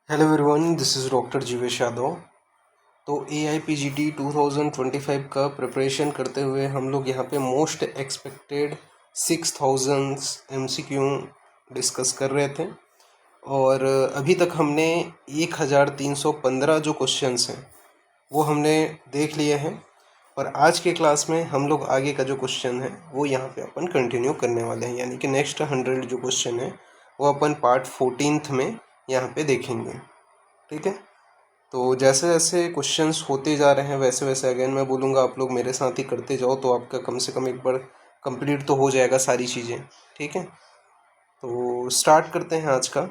Hello everyone, this is doctor Jeevesh Yadav. तो AIPGT 2025 का preparation करते हुए हम लोग यहाँ पे मोस्ट एक्सपेक्टेड 6000 MCQ डिस्कस कर रहे थे और अभी तक हमने 1315 जो क्वेश्चंस हैं वो हमने देख लिए हैं। और आज के क्लास में हम लोग आगे का जो क्वेश्चन है वो यहाँ पे अपन कंटिन्यू करने वाले हैं, यानी कि नेक्स्ट 100 जो क्वेश्चन है वो अपन पार्ट 14th में यहाँ पे देखेंगे। ठीक है, तो जैसे जैसे क्वेश्चंस होते जा रहे हैं वैसे वैसे अगेन मैं बोलूँगा आप लोग मेरे साथ ही करते जाओ, तो आपका कम से कम एक बार कंप्लीट तो हो जाएगा सारी चीज़ें। ठीक है, तो स्टार्ट करते हैं आज का।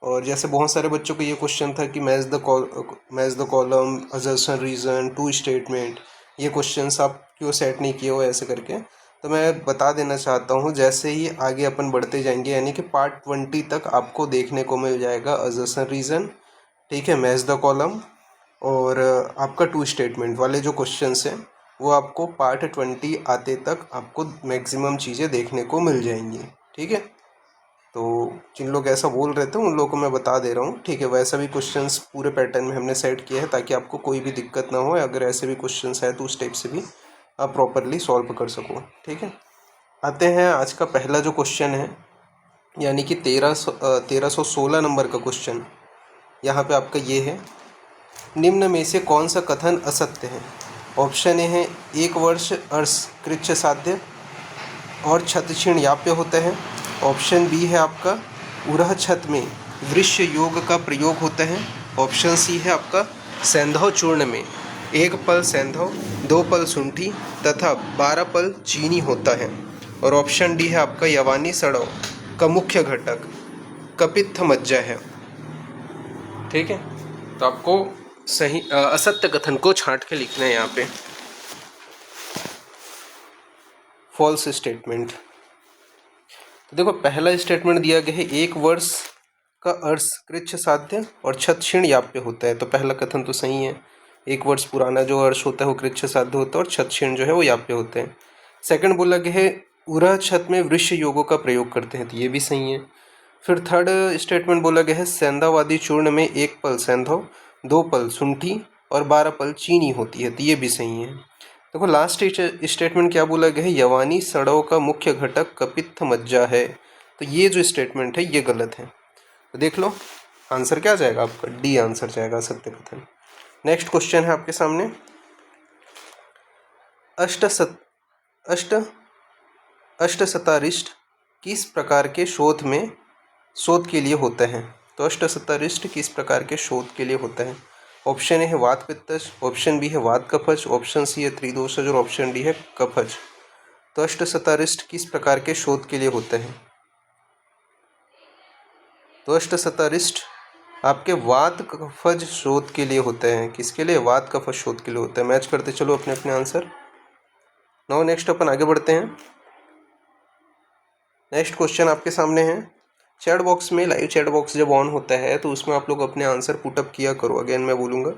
और जैसे बहुत सारे बच्चों को ये क्वेश्चन था कि match the column, assertion, reason, two statement, ये क्वेश्चंस आप क्यों सेट नहीं किए हो ऐसे करके। तो मैं बता देना चाहता हूँ, जैसे ही आगे अपन बढ़ते जाएंगे यानी कि पार्ट 20 तक आपको देखने को मिल जाएगा असर्शन, रीज़न, ठीक है, मैच द कॉलम और आपका टू स्टेटमेंट वाले जो क्वेश्चंस हैं वो आपको पार्ट 20 आते तक आपको मैक्सिमम चीज़ें देखने को मिल जाएंगी। ठीक है, तो जिन लोग ऐसा बोल रहे थे उन लोगों को मैं बता दे रहा हूँ। ठीक है, वैसा भी क्वेश्चंस पूरे पैटर्न में हमने सेट किया है ताकि आपको कोई भी दिक्कत ना हो। अगर ऐसे भी क्वेश्चंस है तो उस टाइप से भी आप प्रॉपरली सॉल्व कर सको। ठीक है, आते हैं आज का पहला जो क्वेश्चन है, यानी कि 1316 नंबर का क्वेश्चन। यहाँ पे आपका ये है, निम्न में से कौन सा कथन असत्य है। ऑप्शन ए है, एक वर्ष अर्श कृच्छ साध्य और छत क्षीण याप्य होता है। ऑप्शन बी है आपका, उरह छत में वृक्ष योग का प्रयोग होता है। ऑप्शन सी है आपका, सैंधव चूर्ण में एक पल सैंधव, 2 पल शुंठी तथा 12 पल चीनी होता है। और ऑप्शन डी है आपका, यवानी सड़व का मुख्य घटक कपित्थ मज्जा है। ठीक है, तो आपको सही असत्य कथन को छांट के लिखना है यहाँ पे, फॉल्स स्टेटमेंट। तो देखो, पहला स्टेटमेंट दिया गया है, एक वर्ष का अर्श कृच्छ साध्य और छत क्षीण याप्य होता है। तो पहला कथन तो सही है, एक वर्ष पुराना जो अर्श होता है वो कृच्छ साध्य होता है और छत क्षीण जो है वो याप्य होते हैं। सेकंड बोला गया है, उरह छत में वृक्ष योगों का प्रयोग करते हैं, तो ये भी सही है। फिर थर्ड स्टेटमेंट बोला गया है, सैंधावादी चूर्ण में एक पल सैंधव, 2 पल शुंठी और 12 पल चीनी होती है, तो ये भी सही है। देखो, लास्ट स्टेटमेंट क्या बोला गया है, यवानी सड़ों का मुख्य घटक कपित्थ मज्जा है, तो ये जो स्टेटमेंट है ये गलत है। तो देख लो, आंसर क्या जाएगा आपका, डी आंसर जाएगा, सत्य कथन। नेक्स्ट क्वेश्चन है आपके सामने, अष्टशतारिष्ट किस प्रकार के शोध के लिए होते हैं। तो अष्टशतारिष्ट किस प्रकार के शोध के लिए होता है। ऑप्शन ए है वात पित्तज, ऑप्शन बी है वात कफज, ऑप्शन सी है त्रिदोषज और ऑप्शन डी है कफज। तो अष्टशतारिष्ट किस प्रकार के शोध के लिए होते हैं। तो अष्टशतारिष्ट आपके वात कफज शोध के लिए होते हैं। किसके लिए, वात कफज शोध के लिए होता है। मैच करते चलो अपने अपने आंसर। नाउ नेक्स्ट अपन आगे बढ़ते हैं। नेक्स्ट क्वेश्चन आपके सामने है, चैट बॉक्स में, लाइव चैट बॉक्स जब ऑन होता है तो उसमें आप लोग अपने आंसर पुटअप किया करो। अगेन मैं बोलूँगा,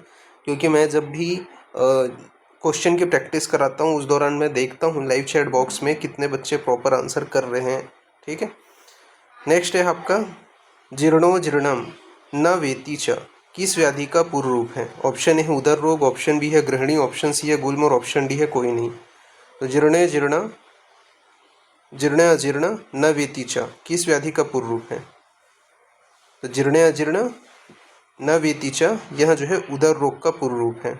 क्योंकि मैं जब भी क्वेश्चन की प्रैक्टिस कराता हूँ उस दौरान मैं देखता हूँ लाइव चैट बॉक्स में कितने बच्चे प्रॉपर आंसर कर रहे हैं। ठीक है, नेक्स्ट है आपका, जीर्णो जीर्णम न वेति च किस व्याधि का पूर्व रूप है। ऑप्शन ए है उदर रोग, ऑप्शन बी है गृहिणी, ऑप्शन सी है गुल्म और ऑप्शन डी है कोई नहीं। तो जीर्णे जीर्ण जीर्ण अजीर्ण न वेति च किस व्याधि का पूर्व रूप है। तो जीर्णे अजीर्ण न वेति च यह जो है उदर रोग का पूर्व रूप है।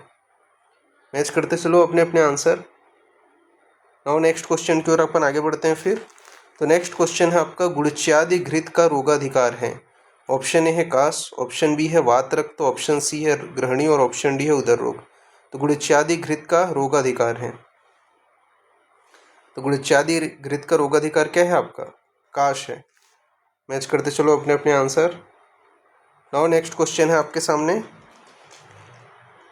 मैच करते चलो अपने अपने आंसर। नाउ नेक्स्ट क्वेश्चन की ओर अपन आगे बढ़ते हैं फिर। तो नेक्स्ट क्वेश्चन है आपका, गुड़च्यादि घृत का रोगाधिकार है। ऑप्शन ए है कास, ऑप्शन बी है वात रक्त, ऑप्शन सी है गृहिणी और ऑप्शन डी है उदर रोग। तो गुड़च्यादि घृत का रोगाधिकार है। तो गुड़च्यादि घृत का रोगाधिकार क्या है आपका, काश है। मैच करते चलो अपने अपने आंसर। नाउ नेक्स्ट क्वेश्चन है आपके सामने,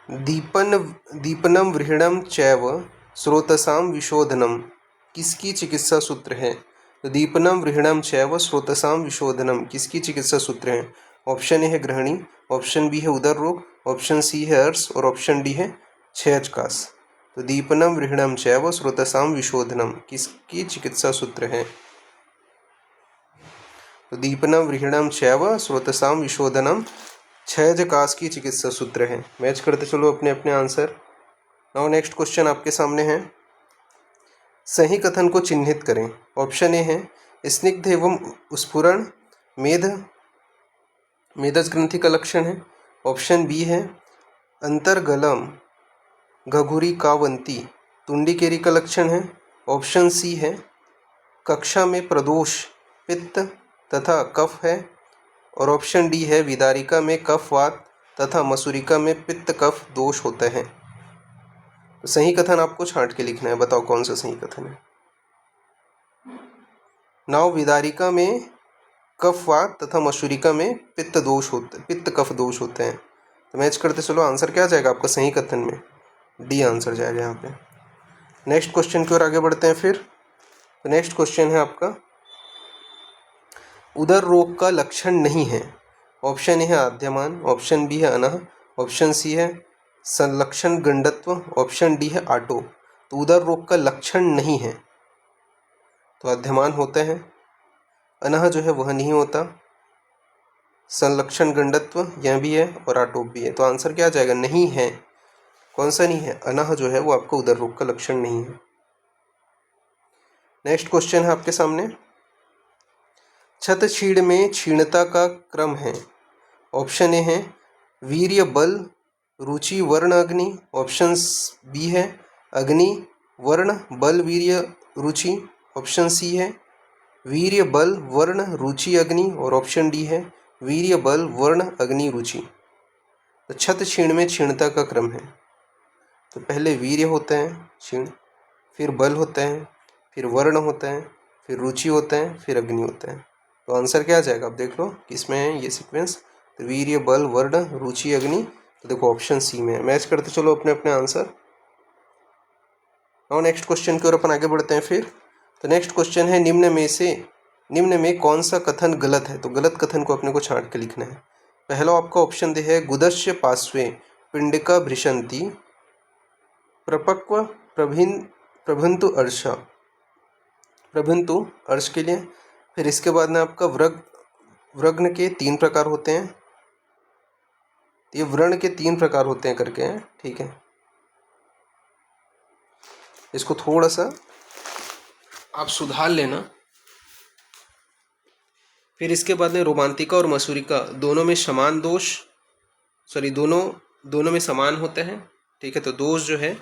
दीपनम व्रीहिणम चैव स्रोतसाम विशोधनम किसकी चिकित्सा सूत्र है। तो दीपनम व्रीहिणम चैव स्रोतसाम विशोधनम किसकी चिकित्सा सूत्र है। ऑप्शन ए है गृहिणी, ऑप्शन बी है उदर रोग, ऑप्शन सी है अर्श और ऑप्शन डी है क्षयजकास। तो दीपनम व्रीहिणम चैव स्रोतसाम विशोधनम किसकी चिकित्सा सूत्र है। तो दीपनम व्रीहिणम चैव स्रोतसाम विशोधनम क्षयज काश की चिकित्सा सूत्र है। मैच करते चलो अपने अपने आंसर। नाउ नेक्स्ट क्वेश्चन आपके सामने है, सही कथन को चिन्हित करें। ऑप्शन ए है स्निग्ध एवं स्फुरण मेदज ग्रंथि का लक्षण है। ऑप्शन बी है अंतर्गलम घघुरी कावंती तुंडिकेरी का लक्षण है। ऑप्शन सी है कक्षा में प्रदोष पित्त तथा कफ है। और ऑप्शन डी है विदारिका में कफवात तथा मसूरिका में पित्त कफ दोष होते हैं। तो सही कथन आपको छांट के लिखना है, बताओ कौन सा सही कथन है। नाव विदारिका में कफवात तथा मसूरिका में पित्त कफ दोष होते हैं। तो मैच करते चलो आंसर क्या जाएगा आपका सही कथन में, डी आंसर जाएगा यहाँ पे। नेक्स्ट क्वेश्चन की ओर आगे बढ़ते हैं फिर। तो नेक्स्ट क्वेश्चन है आपका, उदर रोग का लक्षण नहीं है। ऑप्शन ए है आद्यमान, ऑप्शन बी है अनह, ऑप्शन सी है संलक्षण गंडत्व, ऑप्शन डी है आटो। तो उदर रोग का लक्षण नहीं है तो आद्यमान होते हैं, अनह जो है वह नहीं होता, संलक्षण गंडत्व यह भी है और आटोप भी है। तो आंसर क्या आ जाएगा, नहीं है। कौन सा नहीं है, अनह जो है वो आपका उदर रोग का लक्षण नहीं है। नेक्स्ट क्वेश्चन है आपके सामने, छत छीड़ में क्षीणता का क्रम है। ऑप्शन ए है वीर्य बल रुचि वर्ण अग्नि, ऑप्शन बी है अग्नि वर्ण बल वीर्य रुचि, ऑप्शन सी है वीर्य बल वर्ण रुचि अग्नि और ऑप्शन डी है वीर्य बल वर्ण अग्नि रुचि। तो छत क्षीण में क्षीणता का क्रम है, तो पहले वीर्य होते हैं क्षीण, फिर बल होते हैं, फिर वर्ण होते हैं, फिर रुचि होते हैं, फिर अग्नि होते हैं। तो आंसर क्या आ जाएगा, आप देख लो किसमें है ये सीक्वेंस। तो वीर्य बल वर्ण रुचि अग्नि, तो देखो ऑप्शन सी में है। मैच करते चलो अपने अपने आंसर। और नेक्स्ट क्वेश्चन की ओर अपन आगे बढ़ते हैं फिर। तो नेक्स्ट क्वेश्चन है, निम्न में कौन सा कथन गलत है। तो गलत कथन को अपने को छांट के लिखना है। पहला आपका ऑप्शन दे है गुदस्य पार्श्वे पिंडिका भृशंती प्रपक्व प्रभंतु अर्षा, प्रभंतु अर्ष के लिए। फिर इसके बाद में आपका व्रग्न के 3 प्रकार होते हैं, ये व्रण के 3 प्रकार होते हैं करके हैं, ठीक है। इसको थोड़ा सा आप सुधार लेना। फिर इसके बाद में रोमांतिका और मसूरिका दोनों में समान दोष, दोनों में समान होते हैं, ठीक है। तो दोष जो है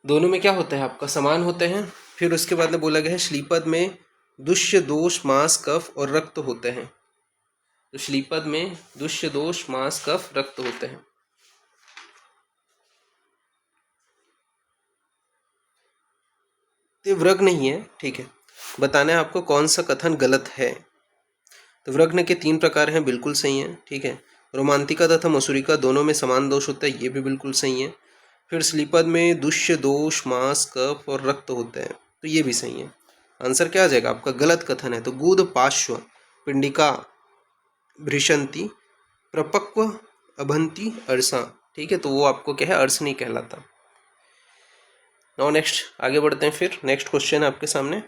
दोनों में क्या होता है आपका, समान होते हैं। फिर उसके बाद में बोला गया है श्लीपद में दुष्य दोष मांस कफ और रक्त होते हैं। तो श्लीपद में दुष्य दोष मांस कफ रक्त होते हैं। तो व्रग नहीं है, ठीक है। बताना है आपको कौन सा कथन गलत है। तो व्रग्न के 3 प्रकार हैं, बिल्कुल सही है, ठीक है। रोमांतिका तथा मसूरिका दोनों में समान दोष होता है, ये भी बिल्कुल सही है। फिर श्लीपद में दुष्य दोष मांस कफ और रक्त होते हैं, तो ये भी सही है। आंसर क्या आ जाएगा आपका, गलत कथन है। तो गुद पार्श्व पिंडिका भृशंती प्रपक्व अभंती अर्षा, ठीक है। तो वो आपको क्या है, अर्ष नहीं कहलाता। नाउ नेक्स्ट आगे बढ़ते हैं फिर। नेक्स्ट क्वेश्चन है आपके सामने,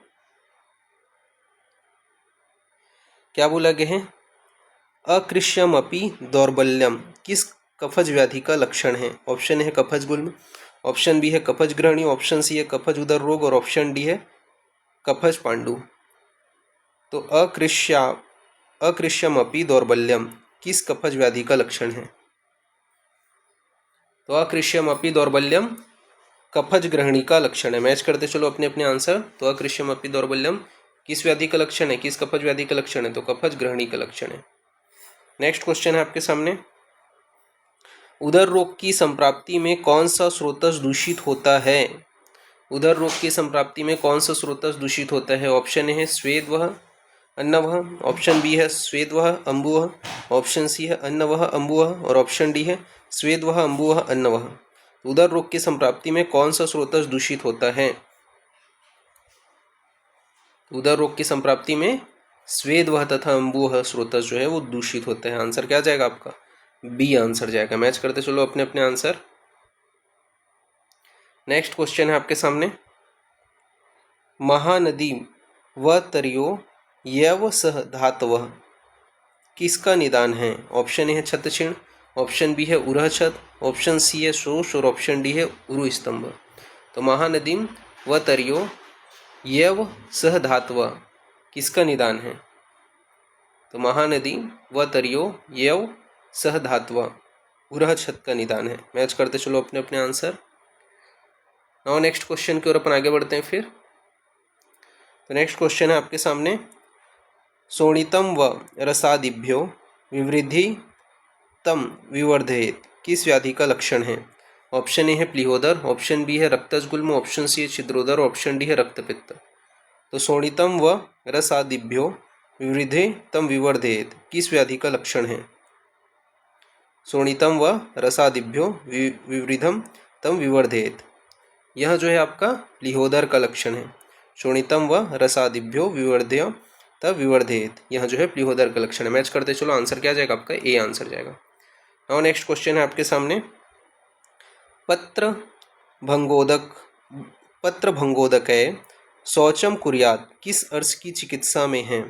क्या बोला गया है, अकृष्यम अपि दौर्बल्यम किस कफज व्याधि का लक्षण है। ऑप्शन है कफज गुल्म, ऑप्शन बी है कफज ग्रहणी, ऑप्शन सी है कफज उदर रोग और ऑप्शन डी है कफज पांडु। तो अकृष्यम अपि दौर्बल्यम किस कफज व्याधि का लक्षण है। तो अकृष्यम अपि दौर्बल्यम कफज ग्रहणी का लक्षण है। मैच करते चलो अपने अपने आंसर। तो अकृष्यम अपि दौर्बल्यम किस व्याधि का लक्षण है, किस कफज व्याधि का लक्षण है, तो कफज ग्रहणी का लक्षण है। नेक्स्ट क्वेश्चन है आपके सामने, उदर रोग की संप्राप्ति में कौन सा स्रोतस दूषित होता है। उदर रोग की संप्राप्ति में कौन सा स्रोतस दूषित होता है। ऑप्शन ए है स्वेदवह अन्नवह, ऑप्शन बी है स्वेदवह अम्बुवह, ऑप्शन सी है अन्नवह अम्बुवह और ऑप्शन डी है स्वेदवह अम्बुवह अन्नवह। उदर रोग की संप्राप्ति में कौन सा स्रोतस दूषित होता है। उदर रोग की संप्राप्ति में स्वेदवह तथा अम्बुवह स्रोतस जो है वो दूषित होते हैं। आंसर क्या जाएगा आपका, बी आंसर जाएगा। मैच करते चलो अपने अपने आंसर। नेक्स्ट क्वेश्चन है आपके सामने, महानदी व तरियो यव सह धातव किसका निदान है? ऑप्शन ए है छत्रछिण, ऑप्शन बी है उरह छत, ऑप्शन सी है शोष और ऑप्शन डी है उरु स्तंभ। तो महानदीम व तरियो यव सह धात्व किसका निदान है? तो महानदी व तरियो यव सह धात्व उरह छत का निदान है। मैच करते चलो अपने अपने आंसर। नाउ नेक्स्ट क्वेश्चन की ओर अपन आगे बढ़ते हैं फिर। तो नेक्स्ट क्वेश्चन है आपके सामने, शोणितम व रसादिभ्यो विवृद्धि तम विवर्धयेत किस व्याधि का लक्षण है? ऑप्शन ए है प्लीहोदर, ऑप्शन बी है रक्तजगुल्म, ऑप्शन सी है छिद्रोदर, ऑप्शन डी है रक्तपित्त। तो शोणितम व रसादिभ्यो विवृद्धे तम विवर्धयेत किस व्याधि का लक्षण है? शोणितम व रसादिभ्यो विवृद्धम तम विवर्धयेत, यह जो है आपका प्लीहोदर का लक्षण है। शोणितम व रसादिभ्यो विवर्धय तब विवर्धयेत, यह जो है प्लीहोदर का लक्षण है। मैच करते चलो, आंसर क्या जाएगा आपका? ए आंसर जाएगा। नाउ नेक्स्ट क्वेश्चन है आपके सामने, पत्र भंगोदक शौचम कुर्यात किस अर्श की चिकित्सा में है?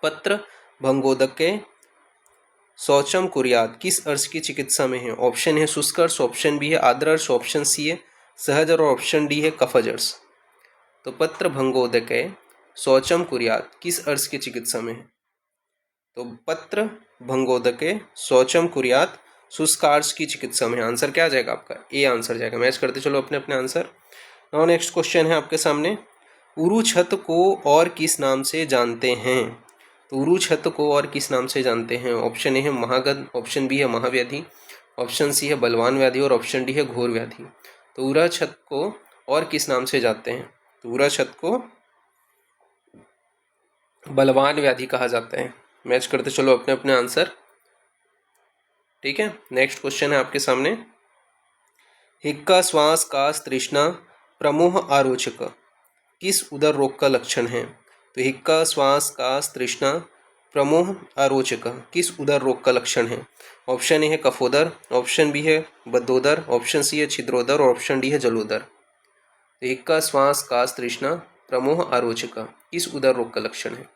पत्र भंगोदक शौचम कुर्यात किस अर्श की चिकित्सा में है? ऑप्शन है शुष्क अर्श, ऑप्शन बी है आर्द्र अर्श, ऑप्शन सी है सहज और ऑप्शन डी है कफज अर्श। तो पत्र भंगोदक शौचम कुर्यात किस अर्श की चिकित्सा में है? तो पत्र भंगोदक शौचम कुर्यात शुष्कार्श की चिकित्सा में। आंसर क्या आ जाएगा आपका? ए आंसर जाएगा। मैच करते चलो अपने अपने आंसर। नाउ नेक्स्ट क्वेश्चन है आपके सामने, उरु छत को और किस नाम से जानते हैं? तो उरु छत को और किस नाम से जानते हैं? ऑप्शन ए है महागध, ऑप्शन बी है महाव्याधि, ऑप्शन सी है बलवान व्याधि और ऑप्शन डी है घोर व्याधि। तो उरु छत को और किस नाम से जानते हैं? तो उरु छत को बलवान व्याधि कहा जाता है। मैच करते चलो अपने अपने आंसर। ठीक है, नेक्स्ट क्वेश्चन है आपके सामने, हिक्का श्वास कास तृष्णा प्रमोह आरोचक किस उदर रोग का लक्षण है? तो हिक्का श्वास कास तृष्णा प्रमोह आरोचक किस उदर रोग का लक्षण है? ऑप्शन ए है कफोदर, ऑप्शन बी है बद्धोदर, ऑप्शन सी है छिद्रोदर और ऑप्शन डी है जलोदर। तो हिक्का श्वास कास तृष्णा प्रमोह आरोचक किस उदर रोग का लक्षण है?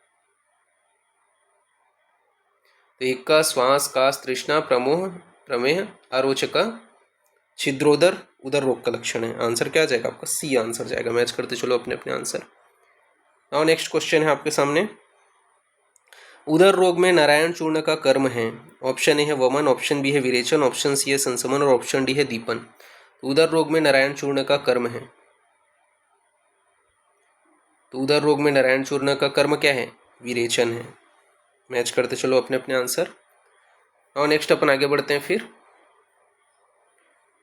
तो हिक्का श्वास कास तृष्णा प्रमोह प्रमेह आरोचक छिद्रोदर उदर रोग का लक्षण है। आंसर क्या जाएगा आपका? सी आंसर जाएगा। मैच करते चलो अपने अपने आंसर। नाउ नेक्स्ट क्वेश्चन है आपके सामने, उदर रोग में नारायण चूर्ण का कर्म है। ऑप्शन ए है वमन, ऑप्शन बी है विरेचन, ऑप्शन सी है संसमन और ऑप्शन डी है दीपन। तो उदर रोग में नारायण चूर्ण का कर्म है। तो उदर रोग में नारायण चूर्ण का कर्म क्या है? विरेचन है। मैच करते चलो अपने अपने आंसर। और नेक्स्ट अपन आगे बढ़ते हैं फिर।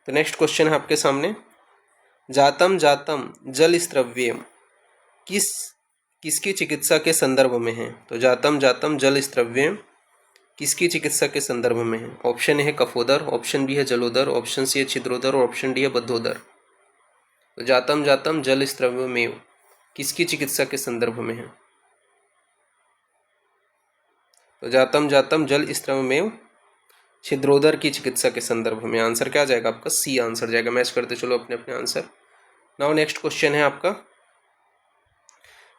तो नेक्स्ट क्वेश्चन है आपके सामने, जातम जातम जल स्त्रव्यम किसकी चिकित्सा के संदर्भ में है? तो जातम जातम जल स्त्रव्यम किसकी चिकित्सा के संदर्भ में है? ऑप्शन ए है कफोदर, ऑप्शन बी है जलोदर, ऑप्शन सी है छिद्रोदर और ऑप्शन डी है बद्धोदर। तो जातम जातम जल स्त्रव्यमेव किसकी चिकित्सा के संदर्भ में है? तो जातम जातम जल स्त्रवमेव छिद्रोदर की चिकित्सा के संदर्भ में। आंसर क्या जाएगा आपका? सी आंसर जाएगा। मैच करते चलो अपने अपने आंसर। नाउ नेक्स्ट क्वेश्चन है आपका,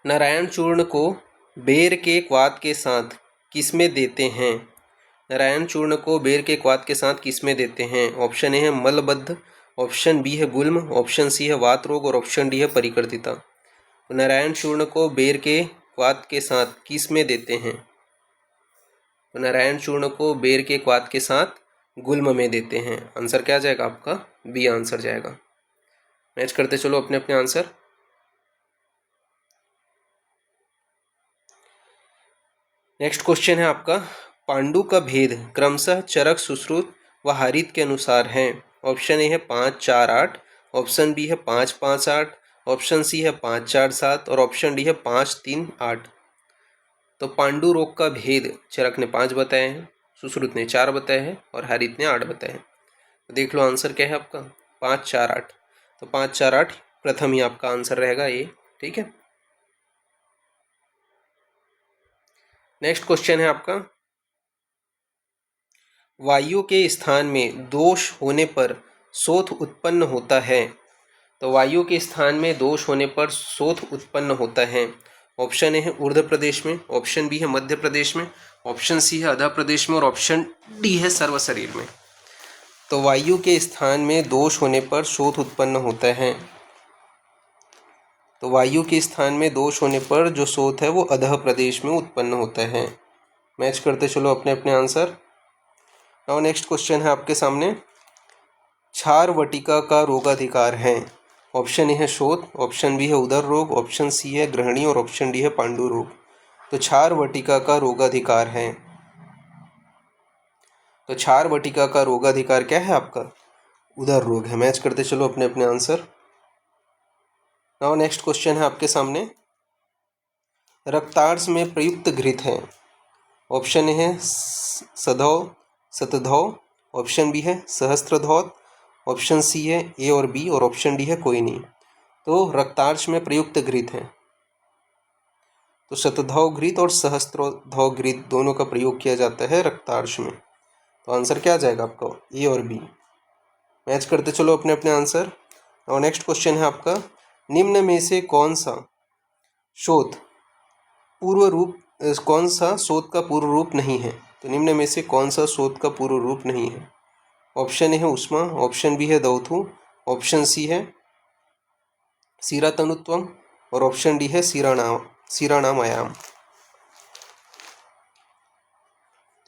नारायण चूर्ण को बेर के क्वाथ के साथ किसमें देते हैं? नारायण चूर्ण को बेर के क्वाथ के साथ किसमें देते हैं? ऑप्शन ए है मलबद्ध, ऑप्शन बी है गुल्म, ऑप्शन सी है वात रोग और ऑप्शन डी है परिकर्तिता। तो नारायण चूर्ण को बेर के क्वाथ के साथ किसमें देते हैं? तो नारायण चूर्ण को बेर के क्वाथ के साथ गुल्म में देते हैं। आंसर क्या जाएगा आपका? बी आंसर जाएगा। मैच करते चलो अपने अपने आंसर। नेक्स्ट क्वेश्चन है आपका, पांडु का भेद क्रमशः चरक सुश्रुत व हारित के अनुसार है। ऑप्शन ए है 5 4 8, ऑप्शन बी है 5 5 8, ऑप्शन सी है 5 4 7 और ऑप्शन डी है 5 3 8। तो पांडु रोग का भेद चरक ने 5 बताए हैं, सुश्रुत ने 4 बताए हैं और हारित ने 8 बताए हैं। तो देख लो आंसर क्या है आपका? 5 4 8। तो 5 4 8 प्रथम ही आपका आंसर रहेगा ये। ठीक है, नेक्स्ट क्वेश्चन है आपका, वायु के स्थान में दोष होने पर शोथ उत्पन्न होता है। तो वायु के स्थान में दोष होने पर शोथ उत्पन्न होता है। ऑप्शन ए है उत्तर प्रदेश में, ऑप्शन बी है मध्य प्रदेश में, ऑप्शन सी है आंध्र प्रदेश में और ऑप्शन डी है सर्व शरीर में। तो वायु के स्थान में दोष होने पर शोथ उत्पन्न होता है। तो वायु के स्थान में दोष होने पर जो शोथ है वो अधः प्रदेश में उत्पन्न होता है। मैच करते चलो अपने अपने आंसर। नाउ नेक्स्ट क्वेश्चन है आपके सामने, क्षार वटिका का रोगाधिकार है। ऑप्शन ए है शोथ, ऑप्शन बी है उदर रोग, ऑप्शन सी है ग्रहणी और ऑप्शन डी है पांडु रोग। तो क्षार वटिका का रोगाधिकार है, तो क्षार वटिका का रोगाधिकार क्या है आपका? उदर रोग है। मैच करते चलो अपने अपने आंसर। नाउ नेक्स्ट क्वेश्चन है आपके सामने, रक्तार्स में प्रयुक्त घृत है। ऑप्शन ए है सधौ शतधौ, ऑप्शन बी है सहस्त्रधौत, ऑप्शन सी है ए और बी और ऑप्शन डी है कोई नहीं। तो रक्तार्च में प्रयुक्त घृत है, तो शतधौ घृत और सहस्त्रधौ घृत दोनों का प्रयोग किया जाता है रक्तार्च में। तो आंसर क्या आ जाएगा आपका? ए और बी। मैच करते चलो अपने अपने आंसर। और नेक्स्ट क्वेश्चन है आपका, निम्न में से कौन सा शोथ का पूर्व रूप नहीं है? तो निम्न में से कौन सा शोथ का पूर्व रूप नहीं है? ऑप्शन ए है उष्मा, ऑप्शन बी है दौथु, ऑप्शन सी है सीरातनुत्वम और ऑप्शन डी है सीरानामयाम।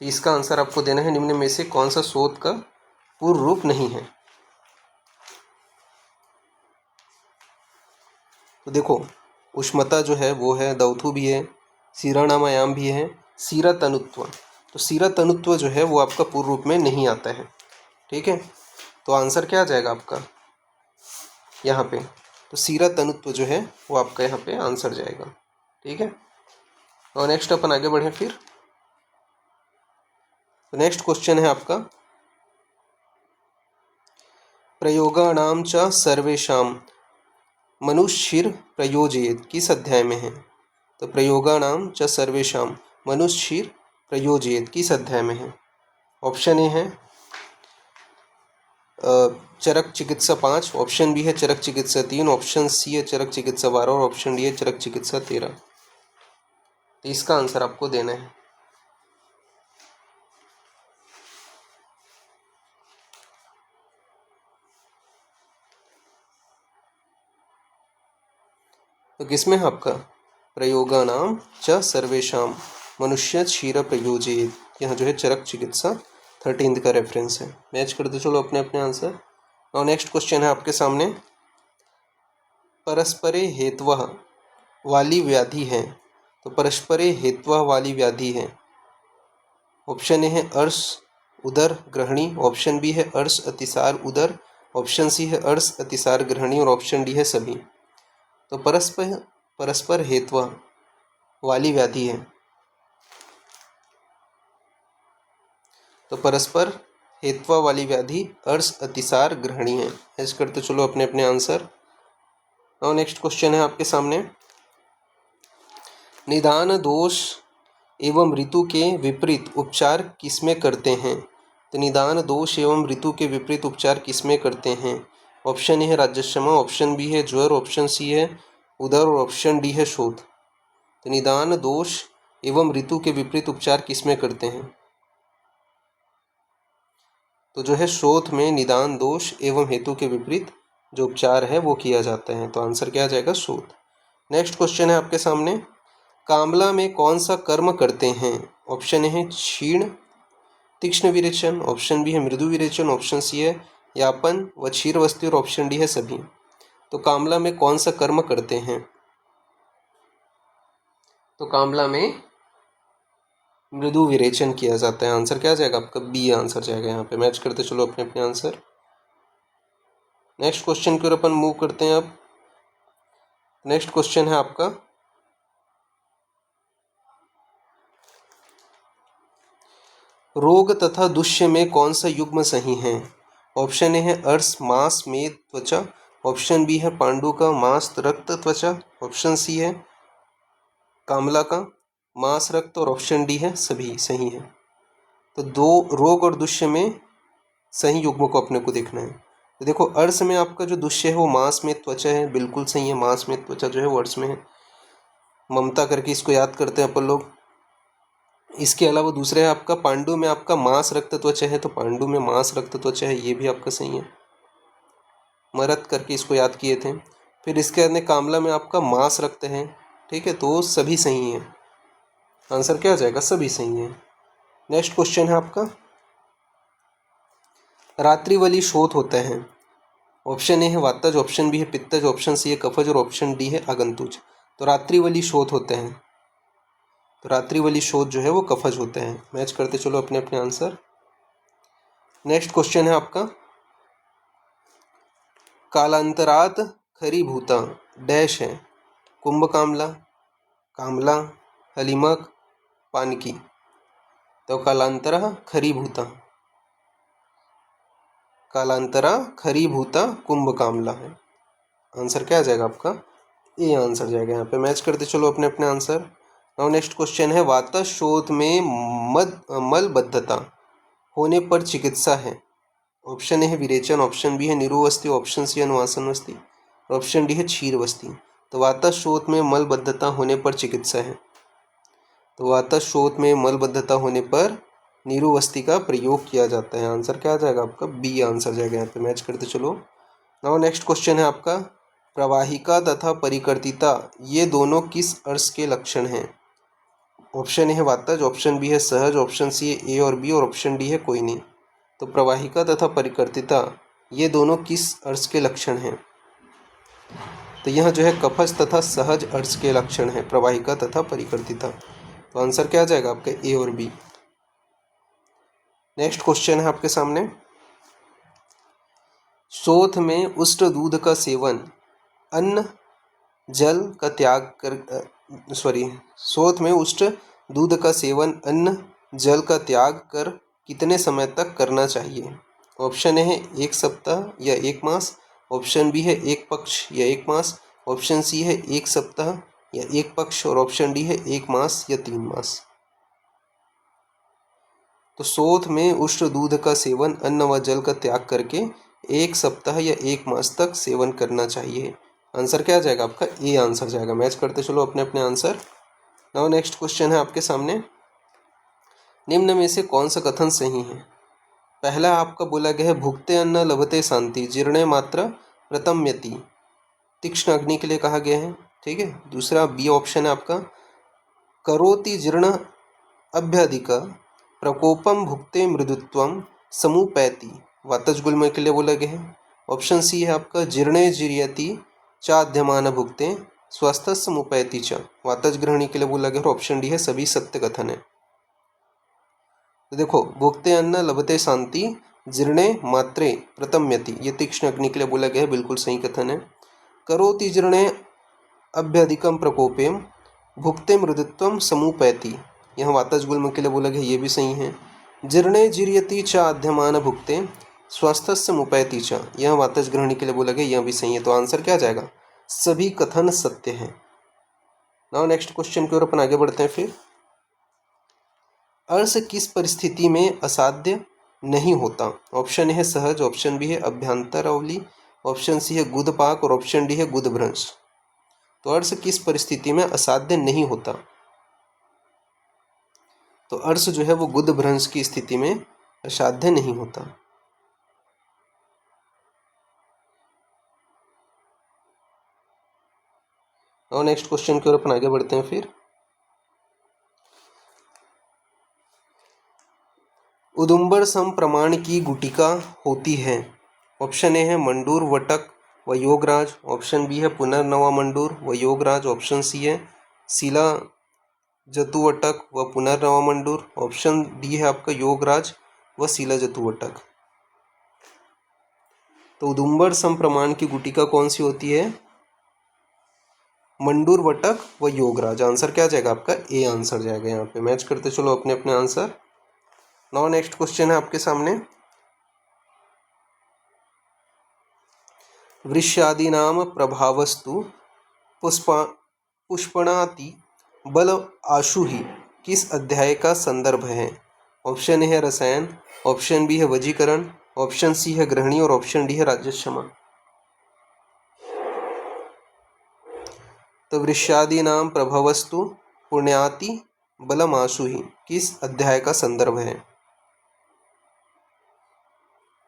तो इसका आंसर आपको देना है, निम्न में से कौन सा शोथ का पूर्व रूप नहीं है। तो देखो, उष्मता जो है वो है, दौथु भी है, सीरानामयाम भी है, सीरातनुत्व। तो सीरातनुत्व जो है वो आपका पूर्व रूप में नहीं आता है। ठीक है, तो आंसर क्या आ जाएगा आपका यहाँ पे? तो सीरातनुत्व जो है वो आपका यहाँ पे आंसर जाएगा। ठीक है, और नेक्स्ट अपन आगे बढ़े फिर। तो नेक्स्ट क्वेश्चन है आपका, प्रयोगाणाम च सर्वेषां मनुष्यिर प्रयोजयेत किस अध्याय में है? तो प्रयोगाणाम च सर्वेषां मनुष्यिर प्रयोजयेत किस अध्याय में है? ऑप्शन ए है चरक चिकित्सा 5, ऑप्शन बी है चरक चिकित्सा 3, ऑप्शन सी है चरक चिकित्सा 12 और ऑप्शन डी है चरक चिकित्सा 13। तो इसका आंसर आपको देना है। तो किसमें है आपका? प्रयोगानाम च सर्वेषां मनुष्य क्षीर प्रयोजयेत, यहाँ जो है चरक चिकित्सा 13 का रेफरेंस है। मैच कर दो चलो अपने अपने आंसर। और नेक्स्ट क्वेश्चन है आपके सामने, परस्परे हेतवः वाली व्याधि है। तो परस्परे हेतवः वाली व्याधि है, ऑप्शन ए है अर्श उदर ग्रहणी, ऑप्शन बी है अर्श अतिसार उदर, ऑप्शन सी है अर्श अतिसार ग्रहणी और ऑप्शन डी है सभी। तो परस्पर हेतवः वाली व्याधि है, तो परस्पर हेतवा वाली व्याधि अर्श अतिसार ग्रहणी है। ऐसे करते चलो अपने अपने आंसर। और नेक्स्ट क्वेश्चन है आपके सामने, निदान दोष एवं ऋतु के विपरीत उपचार किसमें करते हैं? तो निदान दोष एवं ऋतु के विपरीत उपचार किसमें करते हैं? ऑप्शन ए है राज्यक्षमा, ऑप्शन बी है ज्वर, ऑप्शन सी है उदर और ऑप्शन डी है शोथ। तो निदान दोष एवं ऋतु के विपरीत उपचार किसमें करते हैं? तो जो है शोथ में निदान दोष एवं हेतु के विपरीत जो उपचार है वो किया जाता है। तो आंसर क्या आ जाएगा? शोथ। नेक्स्ट क्वेश्चन है आपके सामने, कामला में कौन सा कर्म करते हैं? ऑप्शन ए है क्षीण तीक्ष्ण विरेचन, ऑप्शन बी है मृदु विरेचन, ऑप्शन सी है यापन व क्षीर वस्ती और ऑप्शन डी है सभी। तो कामला में कौन सा कर्म करते हैं? तो कामला में मृदु विरेचन किया जाता है। आंसर क्या जाएगा आपका? बी आंसर जाएगा यहाँ पे। मैच करते चलो अपने अपने आंसर। नेक्स्ट क्वेश्चन की ओर अपन मूव करते हैं। अब नेक्स्ट क्वेश्चन है आपका, रोग तथा दुष्य में कौन सा युग्म सही है? ऑप्शन ए है अर्श मांस मेद त्वचा, ऑप्शन बी है पांडु का मांस रक्त त्वचा, ऑप्शन सी है कामला का मांस रक्त और ऑप्शन डी है सभी सही है। तो दो रोग और दुष्य में सही युग्म को अपने को देखना है। तो देखो, अर्श में आपका जो दुष्य है वो मांस में त्वचा है, बिल्कुल सही है, मांस में त्वचा जो है वो अर्श में है। ममता करके इसको याद करते हैं अपन लोग। इसके अलावा दूसरे है आपका पांडु में आपका मांस रक्त त्वचा है, तो पांडु में मांस रक्त त्वचा है, ये भी आपका सही है। मरत करके इसको याद किए थे। फिर इसके अन्य कामला में आपका मांस रक्त है, ठीक है, तो सभी सही है। आंसर क्या आ जाएगा? सभी सही है। नेक्स्ट क्वेश्चन है आपका रात्रिवली शोथ होते हैं। ऑप्शन ए है वातज, ऑप्शन बी है पित्तज, ऑप्शन सी है कफज और ऑप्शन डी है आगंतुज। तो रात्रिवली शोथ होते हैं, तो रात्रिवली शोथ जो है वो कफज होते हैं। मैच करते चलो अपने अपने आंसर। नेक्स्ट क्वेश्चन है आपका कालांतरात खरी भूता डैश है। कुंभ कामला, कामला, हलिमक, पानकी। तो कालांतरा खरी भूता, कालांतरा खरी भूता कुंभ कामला है। आंसर क्या आ जाएगा आपका? ए आंसर जाएगा यहाँ पे। मैच करते चलो अपने अपने आंसर। नाउ नेक्स्ट क्वेश्चन है वातशोथ में मलबद्धता होने पर चिकित्सा है। ऑप्शन ए है विरेचन, ऑप्शन बी है निरुवस्ती, ऑप्शन सी है अनुवासन वस्ती, ऑप्शन डी है क्षीर वस्ती। तो वातशोथ में मलबद्धता होने पर चिकित्सा है, तो वातशोथ में मलबद्धता होने पर निरुवस्ती का प्रयोग किया जाता है। आंसर क्या आ जाएगा आपका? बी आंसर जाएगा यहाँ पे। मैच करते चलो। नाउ नेक्स्ट क्वेश्चन है आपका प्रवाहिका तथा परिकर्तिता ये दोनों किस अर्श के लक्षण हैं। ऑप्शन ए है वातज, ऑप्शन बी है सहज, ऑप्शन सी है ए और बी और ऑप्शन डी है कोई नहीं। तो प्रवाहिका तथा परिकर्तिता ये दोनों किस अर्श के लक्षण हैं? तो यह जो है कफज तथा सहज अर्श के लक्षण है, प्रवाहिका तथा परिकर्तिता। तो आंसर क्या आ जाएगा आपका? ए और बी। नेक्स्ट क्वेश्चन है आपके सामने शोथ में उष्ण दूध का सेवन अन्न जल का त्याग कर शोथ में उष्ण दूध का सेवन अन्न जल का त्याग कर कितने समय तक करना चाहिए। ऑप्शन ए है 1 सप्ताह या 1 मास, ऑप्शन बी है 1 पक्ष या 1 मास, ऑप्शन सी है 1 सप्ताह या 1 पक्ष और ऑप्शन डी है 1 मास या 3 मास। तो शोथ में उष्ण दूध का सेवन अन्न व जल का त्याग करके 1 सप्ताह या 1 मास तक सेवन करना चाहिए। आंसर क्या आ जाएगा आपका? ए आंसर जाएगा। मैच करते चलो अपने अपने आंसर। नाउ नेक्स्ट क्वेश्चन है आपके सामने निम्न में से कौन सा कथन सही है। पहला आपका बोला गया है भुक्ते अन्न लभते शांति जीर्णे मात्र प्रतम्यति, तीक्ष्ण अग्नि के लिए कहा गया है, ठीक है। दूसरा बी ऑप्शन है आपका करोति जीर्ण अभ्यधिक प्रकोपम भुक्ते मृदुत्वम समुपैति, वातज गुल्म के लिए बोला गया है। ऑप्शन सी है आपका जीर्णे जीर्यति चाद्यमान भुक्ते स्वस्थ समुपैति च, वातज ग्रहणी के लिए बोला गया। ऑप्शन डी है सभी सत्य कथन है। तो देखो भुक्ते अन्न लभते शांति जीर्णे मात्रे प्रतम्यति, ये तीक्ष्ण अग्नि के लिए बोला गया है, बिल्कुल सही कथन है। करोति जीर्णे अभ्यधिकम प्रकोपेम भुक्ते मृदुत्वम समुपैति, यहाँ वातज गुल्म के लिए बोला गया, ये भी सही है। जीर्णे जीर्यति च आद्यमान भुक्ते स्वस्थस्य मुपैति च, यह वातज ग्रहणी के लिए बोला गया, यह भी सही है। तो आंसर क्या आ जाएगा? सभी कथन सत्य है। नाउ नेक्स्ट क्वेश्चन की ओर अपन आगे बढ़ते हैं। फिर अर्श किस परिस्थिति में असाध्य नहीं होता। ऑप्शन ए है सहज, ऑप्शन बी है अभ्यंतर अवली, ऑप्शन सी है गुदपाक और ऑप्शन डी है गुदभ्रंश। तो अर्श किस परिस्थिति में असाध्य नहीं होता। तो अर्श जो है वो गुदभ्रंश की स्थिति में असाध्य नहीं होता। और नेक्स्ट क्वेश्चन की ओर अपन आगे बढ़ते हैं। फिर उदुम्बर सम प्रमाण की गुटिका होती है। ऑप्शन ए है मंडूर वटक व योगराज, ऑप्शन बी है पुनर्नवा मंडूर व योगराज, ऑप्शन सी है शिला जतुवटक व पुनर्नवा मंडूर, ऑप्शन डी है आपका योगराज व शिला जतुवटक। तो उदुम्बर सम प्रमाण की गुटिका कौन सी होती है? मंडूर वटक व योगराज। आंसर क्या जाएगा आपका? ए आंसर जाएगा यहाँ पे। मैच करते चलो अपने अपने आंसर। नाउ नेक्स्ट क्वेश्चन है आपके सामने वृष्यादीनाम प्रभावस्तु पुष्पणाति बल आशु ही किस अध्याय का संदर्भ है। ऑप्शन ए है रसायन, ऑप्शन बी है वजीकरण, ऑप्शन सी है ग्रहणी और ऑप्शन डी है राजक्षमा। तो वृष्यादीनां प्रभवस्तु पुण्याति बलमाशु ही किस अध्याय का संदर्भ है?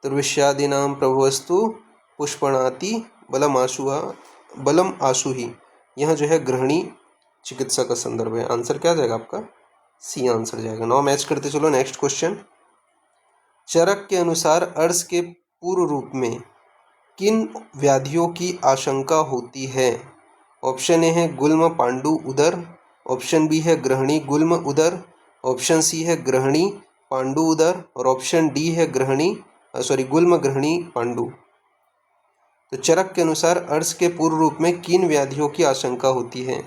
तो वृष्यादीनां प्रभवस्तु पुष्पणाति बलम आशु ही, यह जो है गृहिणी चिकित्सा का संदर्भ है। आंसर क्या जाएगा आपका? सी आंसर जाएगा। नाउ मैच करते चलो नेक्स्ट क्वेश्चन। चरक के अनुसार अर्श के पूर्व रूप में किन व्याधियों की आशंका होती है? ऑप्शन ए है गुल्म पांडु उदर, ऑप्शन बी है गृहिणी गुल्म उदर, ऑप्शन सी है गृहिणी पांडु उदर और ऑप्शन डी है गुल्म गृहिणी पांडु। तो चरक के अनुसार अर्श के पूर्व रूप में किन व्याधियों की आशंका होती है?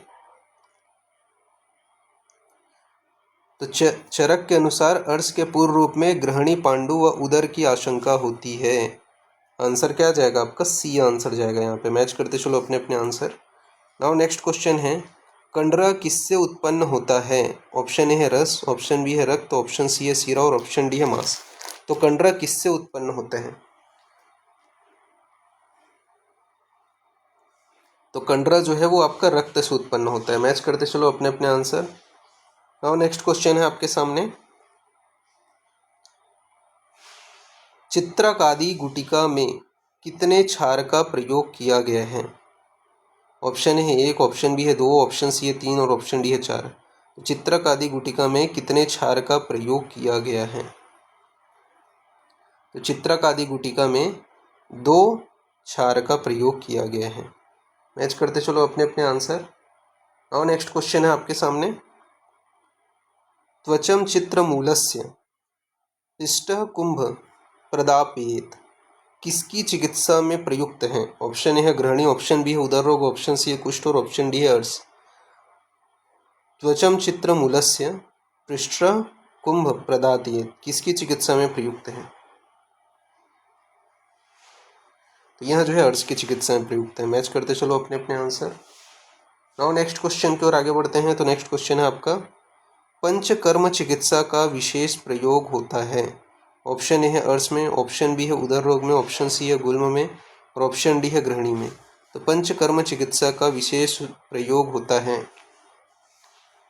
तो चरक के अनुसार अर्श के पूर्व रूप में गृहिणी पांडु व उदर की आशंका होती है। आंसर क्या जाएगा आपका? सी आंसर जाएगा। यहाँ पे मैच करते चलो अपने अपने आंसर। नाउ नेक्स्ट क्वेश्चन है, कंडरा किससे उत्पन्न होता है? ऑप्शन ए है रस, ऑप्शन बी है रक्त, ऑप्शन सी है सीरा और ऑप्शन डी है मांस। तो कंडरा किससे उत्पन्न होता है? तो कंडरा जो है वो आपका रक्त से उत्पन्न होता है। मैच करते चलो अपने अपने आंसर। नाउ नेक्स्ट क्वेश्चन है आपके सामने, चित्रकादि गुटिका में कितने क्षार का प्रयोग किया गया है? ऑप्शन है 1, ऑप्शन बी है 2, ऑप्शन सी है 3 और ऑप्शन डी है 4। चित्रकादि गुटिका में कितने क्षार का प्रयोग किया गया है? तो चित्रकादि गुटिका में 2 क्षार का प्रयोग किया गया है। मैच करते चलो अपने अपने आंसर। नाउ नेक्स्ट क्वेश्चन है आपके सामने, त्वचम चित्रमूलस्य पिष्टः कुंभ प्रदापयेत किसकी चिकित्सा में प्रयुक्त है? ऑप्शन ए है गृहिणी, ऑप्शन बी है उदर रोग, ऑप्शन सी है कुष्ठ और ऑप्शन डी है अर्श। त्वचम चित्रमूलस्य पिष्टः कुंभ प्रदापयेत किसकी चिकित्सा में प्रयुक्त है? तो यह जो है अर्श की चिकित्सा में प्रयुक्त है। मैच करते चलो अपने अपने आंसर। नाउ नेक्स्ट क्वेश्चन की ओर आगे बढ़ते हैं। तो नेक्स्ट क्वेश्चन है आपका, पंचकर्म चिकित्सा का विशेष प्रयोग होता है। ऑप्शन ए है अर्श में, ऑप्शन बी है उदर रोग में, ऑप्शन सी है गुल्म में और ऑप्शन डी है गृहिणी में। तो पंचकर्म चिकित्सा का विशेष प्रयोग होता है।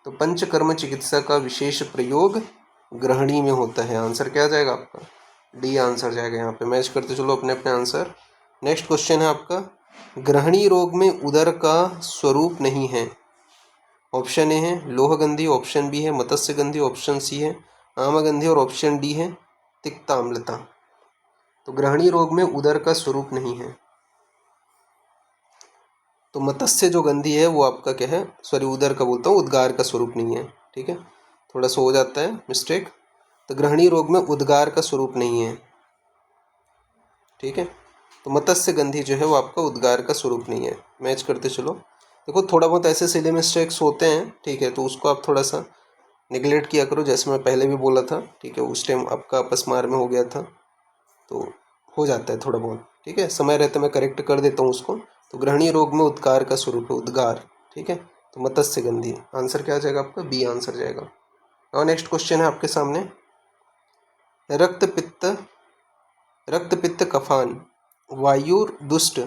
तो पंचकर्म चिकित्सा का विशेष प्रयोग गृहिणी में होता है। आंसर क्या जाएगा आपका? डी आंसर जाएगा यहाँ पे। मैच करते चलो अपने अपने आंसर। नेक्स्ट क्वेश्चन है आपका, गृहिणी रोग में उदर का स्वरूप नहीं है। ऑप्शन ए है लोहगंधी, ऑप्शन बी है मत्स्यगंधी, ऑप्शन सी है आमगंधी और ऑप्शन डी है तिक्ताम्लता। तो गृहिणी रोग में उदर का स्वरूप नहीं है। तो मत्स्य जो गंधी है वो आपका क्या है, सॉरी उदर का बोलता हूँ, उद्गार का स्वरूप नहीं है। ठीक है, थोड़ा सा हो जाता है मिस्टेक। तो गृहिणी रोग में उद्गार का स्वरूप नहीं है। ठीक है, तो मत्स्य गंधी जो है वो आपका उद्गार का स्वरूप नहीं है। मैच करते चलो। देखो थोड़ा बहुत ऐसे सिले मिस्टेक्स होते हैं, ठीक है, तो उसको आप थोड़ा सा निगलेक्ट किया करो, जैसे मैं पहले भी बोला था। ठीक है, उस टाइम आपका अपस्मार में हो गया था, तो हो जाता है थोड़ा बहुत। ठीक है, समय रहते मैं करेक्ट कर देता हूँ उसको। तो गृहिणी रोग में उद्गार का स्वरूप है, उद्गार। ठीक है, तो मत्स्य गंधी। आंसर क्या जाएगा आपका? बी आंसर जाएगा। और नेक्स्ट क्वेश्चन है आपके सामने, रक्त पित्त कफान वायुर्दुष्ट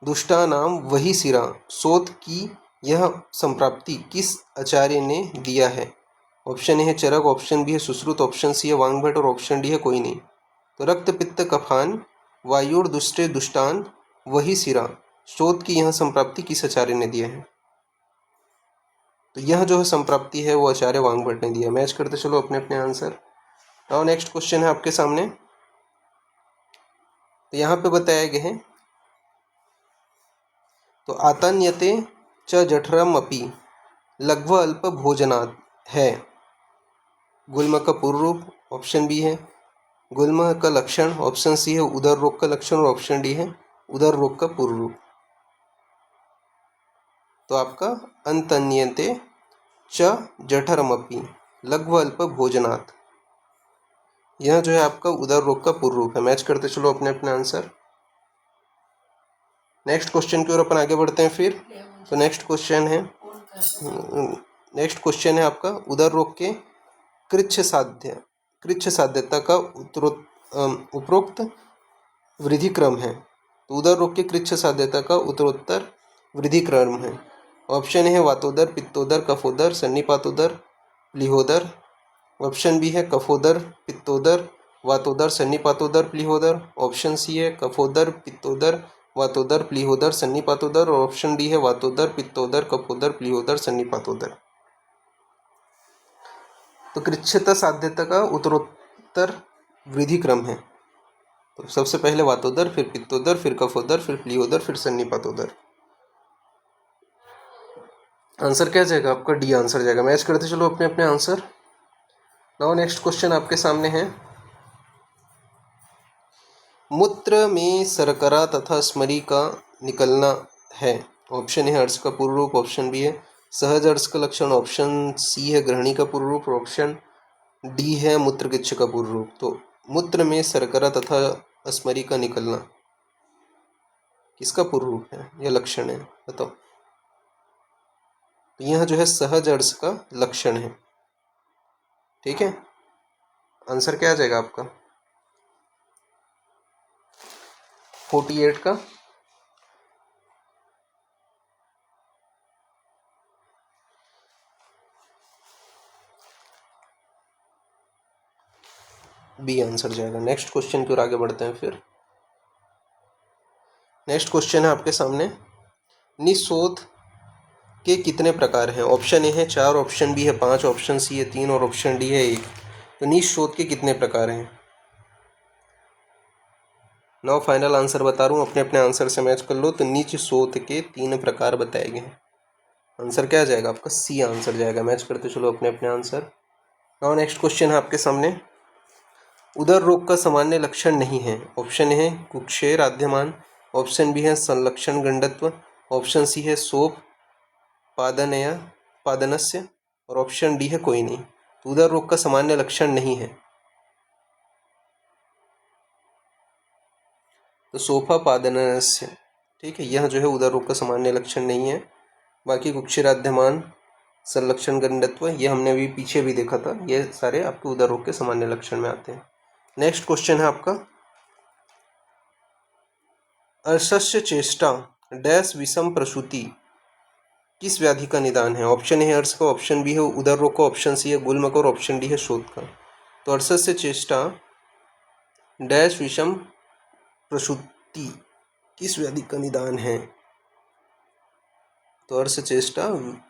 दुष्टानाम वही सिरा शोध की यह संप्राप्ति किस आचार्य ने दिया है? ऑप्शन ए है चरक, ऑप्शन बी है सुश्रुत, ऑप्शन सी है वांगभट और ऑप्शन डी है कोई नहीं। तो रक्त पित्त कफान वायुर्दुष्टे दुष्टान वही सिरा शोध की यह संप्राप्ति किस आचार्य ने दिया है? तो यह जो है संप्राप्ति है वो आचार्य वांगभट ने दिया। मैच करते चलो अपने अपने आंसर। नाउ नेक्स्ट क्वेश्चन है आपके सामने। तो यहाँ पे बताया गया है, तो आतन्यते च जठरम अपि लघ्व अल्प भोजनात् है गुल्म का पूर्व रूप, ऑप्शन बी है गुल्म का लक्षण, ऑप्शन सी है उदर रोग का लक्षण और ऑप्शन डी है उदर रोग का पूर्व रूप। तो आपका अंतन्यते च जठरमपि लघ्व अल्प भोजनात्, यह जो है आपका उदर रोग का पूर्व रूप है। मैच करते चलो अपने अपने आंसर। नेक्स्ट क्वेश्चन की ओर अपन आगे बढ़ते हैं फिर। तो नेक्स्ट क्वेश्चन है आपका, उदर रोग के कृच्छ साध्यता का उपरोक्त वृद्धि क्रम है। तो उदर रोग के कृच्छ साध्यता का उत्तरोत्तर वृद्धि क्रम है। ऑप्शन ए है वातोदर, पित्तोदर, कफोदर, सन्निपातोदर, प्लीहोदर। ऑप्शन बी है कफोदर, पित्तोदर, वातोदर, सन्निपातोदर, प्लीहोदर। ऑप्शन सी है कफोदर, पित्तोदर, वातोदर, प्लीहोदर, सन्निपातोदर। और ऑप्शन डी है वातोदर, पित्तोदर, कफोदर, प्लीहोदर, सन्निपातोदर। तो कृच्छ्रता साध्यता का उत्तरोत्तर वृद्धि क्रम है। तो सबसे पहले वातोदर, फिर पित्तोदर, फिर कफोदर, फिर प्लीहोदर, फिर सन्निपातोदर। आंसर क्या जाएगा आपका? डी आंसर जाएगा। मैच करते चलो अपने अपने आंसर। नाउ नेक्स्ट क्वेश्चन आपके सामने है, मूत्र में शर्करा तथा स्मरी का निकलना है। ऑप्शन है अर्श का पूर्व रूप, ऑप्शन बी है सहज अर्श का लक्षण, ऑप्शन सी है ग्रहणी का पूर्व रूप, ऑप्शन डी है मूत्रगिच्छ का पूर्व रूप। तो मूत्र में शर्करा तथा स्मरी का निकलना किसका पूर्व रूप है या लक्षण है, बताओ। तो यह जो है सहज अर्श का लक्षण है। ठीक है, आंसर क्या आ जाएगा आपका? 48 का बी आंसर जाएगा। नेक्स्ट क्वेश्चन की ओर आगे बढ़ते हैं फिर। नेक्स्ट क्वेश्चन है आपके सामने, निशोथ के कितने प्रकार हैं? ऑप्शन ए है 4, ऑप्शन बी है 5, ऑप्शन सी है 3 और ऑप्शन डी है 1। तो निशोथ के कितने प्रकार हैं? नाउ फाइनल आंसर बता रहा हूँ, अपने अपने आंसर से मैच कर लो। तो नीच शोथ के 3 प्रकार बताए गए हैं। आंसर क्या जाएगा आपका? सी आंसर जाएगा। मैच करते चलो अपने अपने आंसर। नाउ नेक्स्ट क्वेश्चन है आपके सामने, उदर रोग का सामान्य लक्षण नहीं है। ऑप्शन ए है कुक्षेर आद्यमान, ऑप्शन बी है संलक्षण गंडत्व, ऑप्शन सी है शोभ पादनया पादनस्य और ऑप्शन डी है कोई नहीं। तो उदर रोग का सामान्य लक्षण नहीं है, तो सोफा पादनस्य। ठीक है, यह जो है उदर रोग का सामान्य लक्षण नहीं है। बाकी कुक्षेराध्यमान, संलक्षण गंडत्व, ये हमने अभी पीछे भी देखा था, ये सारे आपके उदर रोग के सामान्य लक्षण में आते हैं। नेक्स्ट क्वेश्चन है आपका, अर्शस्य चेष्टा डैश विषम प्रसूति किस व्याधि का निदान है? ऑप्शन ए है अर्श का, ऑप्शन बी है उदर रोग का, ऑप्शन सी है गुल्म का और ऑप्शन डी है शोथ का। तो अर्शस्य चेष्टा डैश विषम प्रसूति किस व्याधि का निदान है? तो अर्श चेष्टा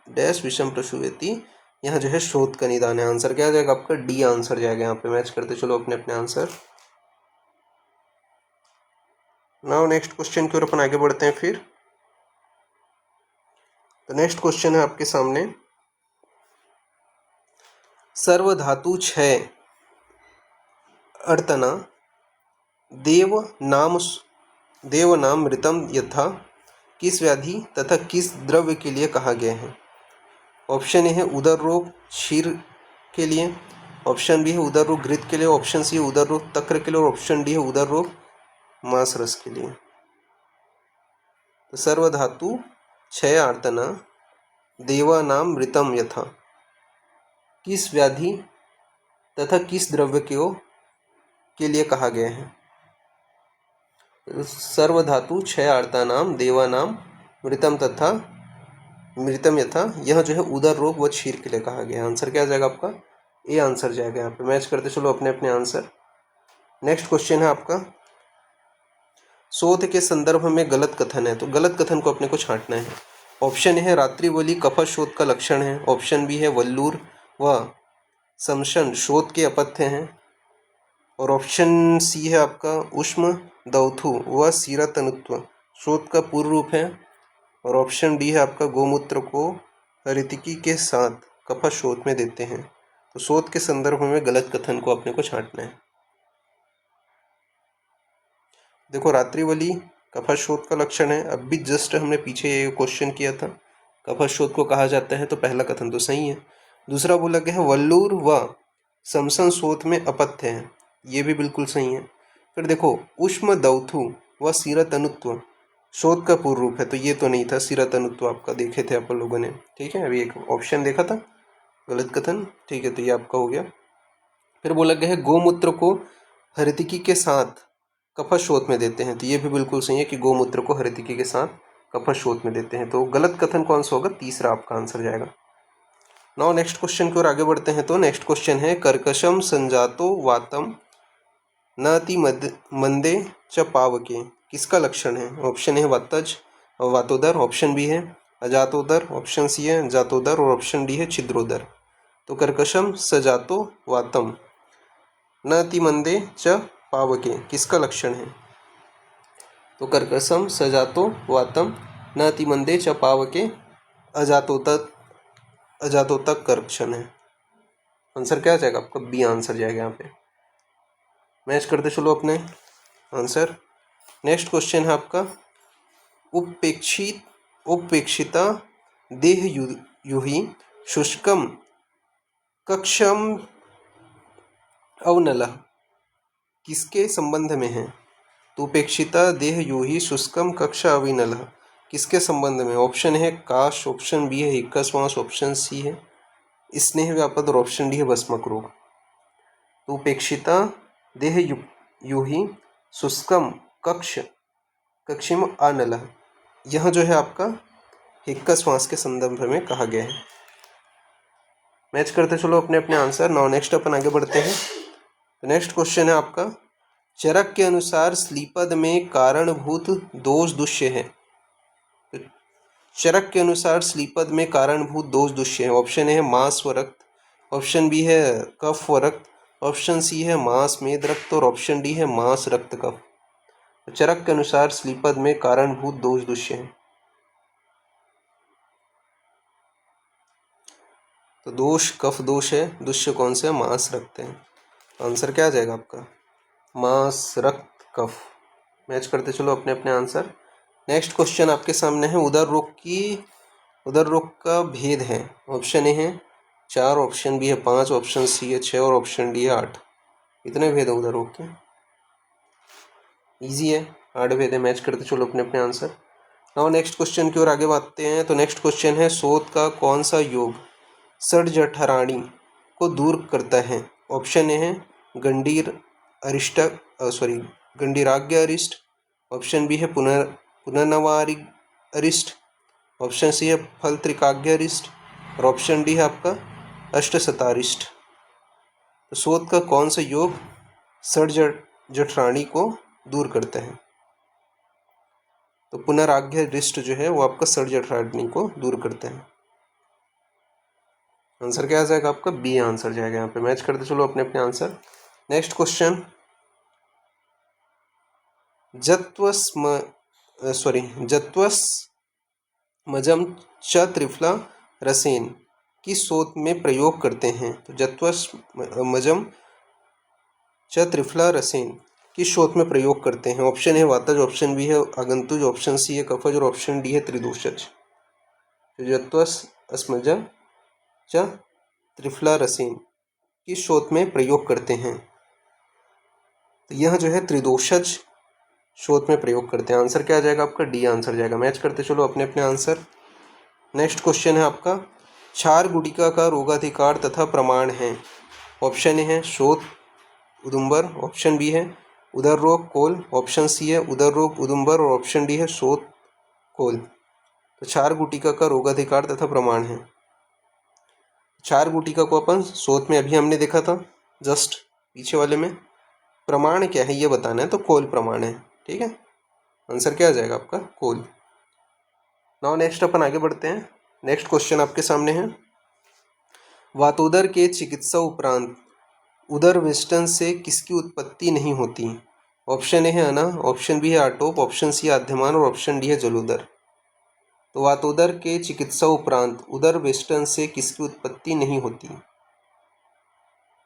डैश विषम प्रसूति, यहाँ जो है शोथ का निदान है। आंसर क्या आ जाएगा आपका? डी आंसर जाएगा। यहाँ पे मैच करते चलो अपने अपने आंसर। नाउ नेक्स्ट क्वेश्चन की ओर अपन आगे बढ़ते हैं फिर। तो नेक्स्ट क्वेश्चन है आपके सामने, सर्वधातु 6 अर्तना देव नाम मृतम यथा किस व्याधि तथा किस द्रव्य के लिए कहा गया है? ऑप्शन ए है उदर रोग क्षीर के लिए, ऑप्शन बी है उदर रोग घृत के लिए, ऑप्शन सी है उदर रोग तक्र के लिए और ऑप्शन डी है उदर रोग मांस रस के लिए। तो सर्वधातु 6 आर्तना देवानाम मृतम यथा किस व्याधि तथा किस द्रव्य के लिए कहा गया है? सर्वधातु 6 आर्तानाम देवानाम मृतम तथा मृतम यथा, यह जो है उदर रोग व क्षीर के लिए कहा गया है। आंसर क्या जाएगा आपका? ए आंसर जाएगा। यहाँ पे मैच करते चलो अपने अपने आंसर। नेक्स्ट क्वेश्चन है आपका, शोध के संदर्भ में गलत कथन है, तो गलत कथन को अपने को छांटना है। ऑप्शन ए है रात्रिबली कफश शोथ का लक्षण है, ऑप्शन बी है वल्लूर व समशन शोथ के अपथ्य हैं और ऑप्शन सी है आपका उष्म दौथु व सीरा तनुत्व शोथ का पूर्व रूप है और ऑप्शन डी है आपका गोमूत्र को हरितिकी के साथ कफश शोथ में देते हैं। तो शोथ के संदर्भ में गलत कथन को अपने को छांटना है। देखो रात्रिबली कफश शोथ का लक्षण है, अब भी जस्ट हमने पीछे ये क्वेश्चन किया था, कफश शोथ को कहा जाता है, तो पहला कथन तो सही है। दूसरा बोला गया है वल्लूर व समसन शोथ में अपथ्य है, ये भी बिल्कुल सही है। फिर देखो उष्म दौथु व सीरतनुत्व शोथ का पूर्व रूप है, तो ये तो नहीं था, सीरतनुत्व आपका देखे थे अपन लोगों ने। ठीक है, अभी एक ऑप्शन देखा था गलत कथन। ठीक है, तो ये आपका हो गया। फिर बोला गया है गोमूत्र को हरितिकी के साथ कफश शोथ में देते हैं, तो ये भी बिल्कुल सही है कि गोमूत्र को हरितिकी के साथ कफशोथ में देते हैं। तो गलत कथन कौन सा होगा? तीसरा आपका आंसर जाएगा। नाउ नेक्स्ट क्वेश्चन की ओर आगे बढ़ते हैं। तो नेक्स्ट क्वेश्चन है कर्कशम संजातो वातम न अति मंदे च पावके, किसका लक्षण है? ऑप्शन है वातज वातोदर, ऑप्शन बी है अजातोदर, ऑप्शन सी है जातोदर और ऑप्शन डी है छिद्रोदर। तो कर्कशम सजातो वातम न अति मंदे च पावके किसका लक्षण है? तो कर्कशम सजातो वातम न अति मंदे च पावके अजातोतक का लक्षण है। आंसर क्या जाएगा आपका? बी आंसर जाएगा यहाँ पे। मैच करते चलो अपने आंसर। नेक्स्ट क्वेश्चन है आपका उपेक्षिता देह युहि शुष्कम कक्षम अवनलः किसके संबंध में है? तो उपेक्षिता देह युहि शुष्कम कक्ष अविनलः किसके संबंध में? ऑप्शन है काश, ऑप्शन बी है हिक्काश्वास, ऑप्शन सी है स्नेह व्यापद और ऑप्शन डी है भस्मक रोग। तो उपेक्षिता देह युहि शुष्कम कक्षिम अनलः, यह जो है आपका हिक्का श्वास के संदर्भ में कहा गया है। मैच करते चलो अपने अपने आंसर। नाउ नेक्स्ट अपन आगे बढ़ते हैं। तो नेक्स्ट क्वेश्चन है आपका चरक के अनुसार स्लीपद में कारणभूत दोष दुष्य है। तो चरक के अनुसार स्लीपद में कारणभूत दोष दुष्य है। ऑप्शन है मांस व रक्त, ऑप्शन बी है कफ व रक्त, ऑप्शन सी है मांस मेद रक्त और ऑप्शन डी है मांस रक्त कफ। तो चरक के अनुसार स्लीपद में कारणभूत दोष दुष्य है। तो दोष कफ दोष है, दुष्य कौन से? मांस रक्त है। आंसर क्या आ जाएगा आपका? मांस रक्त कफ। मैच करते चलो अपने अपने आंसर। नेक्स्ट क्वेश्चन आपके सामने है उदर रोग का भेद है। ऑप्शन ए है 4, ऑप्शन बी है 5, ऑप्शन सी है 6 और ऑप्शन डी है 8। कितने भेद है उदर रोग के? इजी है, 8 भेद है। मैच करते चलो अपने अपने आंसर। नाउ नेक्स्ट क्वेश्चन की ओर आगे बढ़ते हैं। तो नेक्स्ट क्वेश्चन है शोथ का कौन सा योग षड्जठराणी को दूर करता है? ऑप्शन ए है गंडीराग्य अरिष्ट, ऑप्शन बी है पुनर्नवारी अरिष्ट, ऑप्शन सी है फल त्रिकाग्य अरिष्ट और ऑप्शन डी है आपका अष्टशतारिष्ट। तो शोथ का कौन सा योग षड्जठराणी को दूर करता है? तो पुनराग्य अरिष्ट जो है वो आपका षड्जठराणी को दूर करता है। आंसर क्या आ जाएगा आपका? बी आंसर जाएगा यहाँ पे। मैच करते चलो अपने अपने आंसर। नेक्स्ट क्वेश्चन जत्वस्मजम च त्रिफला रसेन किस शोध में प्रयोग करते हैं? तो जत्वस्मजम च त्रिफला रसेन किस शोध में प्रयोग करते हैं? ऑप्शन है वातज, ऑप्शन बी है आगंतुज, ऑप्शन सी है कफज और ऑप्शन डी है त्रिदोषज। तो जत्वस्मजम च त्रिफला रसेन किस शोध में प्रयोग करते हैं? तो यह जो है त्रिदोषज शोध में प्रयोग करते हैं। आंसर क्या आ जाएगा आपका? डी आंसर जाएगा। मैच करते चलो अपने अपने आंसर। नेक्स्ट क्वेश्चन है आपका क्षार गुटिका का रोगाधिकार तथा प्रमाण है। ऑप्शन ए है शोथ उदुम्बर, ऑप्शन बी है उदर रोग कोल, ऑप्शन सी है उदर रोग उदुम्बर और ऑप्शन डी है शोथ कोल। तो क्षार गुटिका का रोगाधिकार तथा प्रमाण है। क्षार गुटिका को अपन शोथ में अभी हमने देखा था, जस्ट पीछे वाले में। प्रमाण क्या है ये बताना है, तो कोल प्रमाण है। ठीक है, आंसर क्या आ जाएगा आपका? कोल। नाउ नेक्स्ट अपन आगे बढ़ते हैं। नेक्स्ट क्वेश्चन आपके सामने है वातोदर के चिकित्सा उपरांत उदर वेस्टन से किसकी उत्पत्ति नहीं होती? ऑप्शन ए है अना, ऑप्शन बी है आटोप, ऑप्शन सी है आद्यमान और ऑप्शन डी है जलोदर। तो वातोदर के चिकित्सा उपरांत उदर वेस्टन से किसकी उत्पत्ति नहीं होती?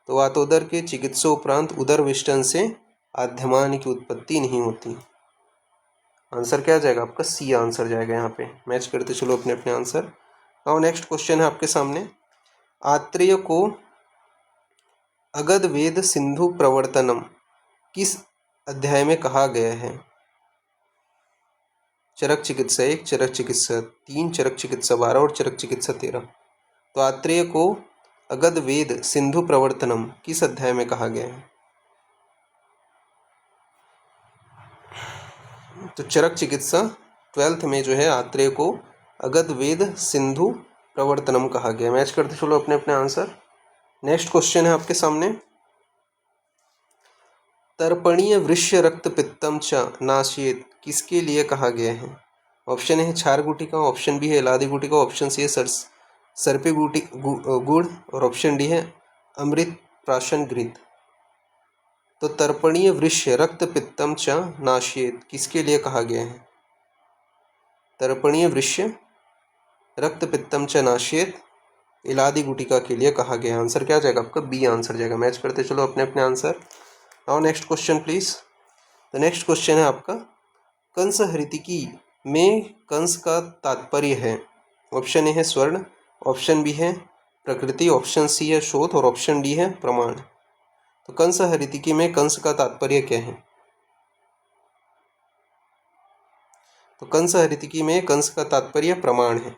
तो वातोदर के चिकित्सा उपरांत उदर वेस्टन से आद्यमान की उत्पत्ति नहीं होती। आंसर क्या आ जाएगा आपका? सी आंसर जाएगा यहाँ पे। मैच करते चलो अपने अपने आंसर। नाउ नेक्स्ट क्वेश्चन है आपके सामने आत्रेय को अगध वेद सिंधु प्रवर्तनम किस अध्याय में कहा गया है? चरक चिकित्सा 1, चरक चिकित्सा 3, चरक चिकित्सा 12 और चरक चिकित्सा 13। तो आत्रेय को अगध वेद सिंधु प्रवर्तनम किस अध्याय में कहा गया है? तो चरक चिकित्सा 12th में जो है आत्रेय को अगध वेद सिंधु प्रवर्तनम कहा गया। मैच करते चलो अपने अपने आंसर। नेक्स्ट क्वेश्चन है आपके सामने, तर्पणीय वृष्य रक्त पित्तम च नाशियेत किसके लिए कहा गया है? ऑप्शन है क्षार गुटिका, ऑप्शन बी है इलादी गुटिका, ऑप्शन सी है सर्पी गुड़ और ऑप्शन डी है अमृत प्राशन घृत। तो तर्पणीय वृष्य रक्त पित्तम च नाशियेत किसके लिए कहा गया है? तर्पणीय वृष्य रक्त पित्तम च नाशियेत इलादी गुटिका के लिए कहा गया। आंसर क्या जाएगा आपका? बी आंसर जाएगा। मैच करते चलो अपने अपने answer. Now next question please. The next question है आपका, कंस हृतिकी में कंस का तात्पर्य है? ऑप्शन ए है स्वर्ण, ऑप्शन बी है प्रकृति, ऑप्शन सी है शोध और ऑप्शन डी है प्रमाण। तो कंस हृतिकी में कंस का तात्पर्य क्या है? तो कंस हृतिकी में कंस का तात्पर्य प्रमाण है।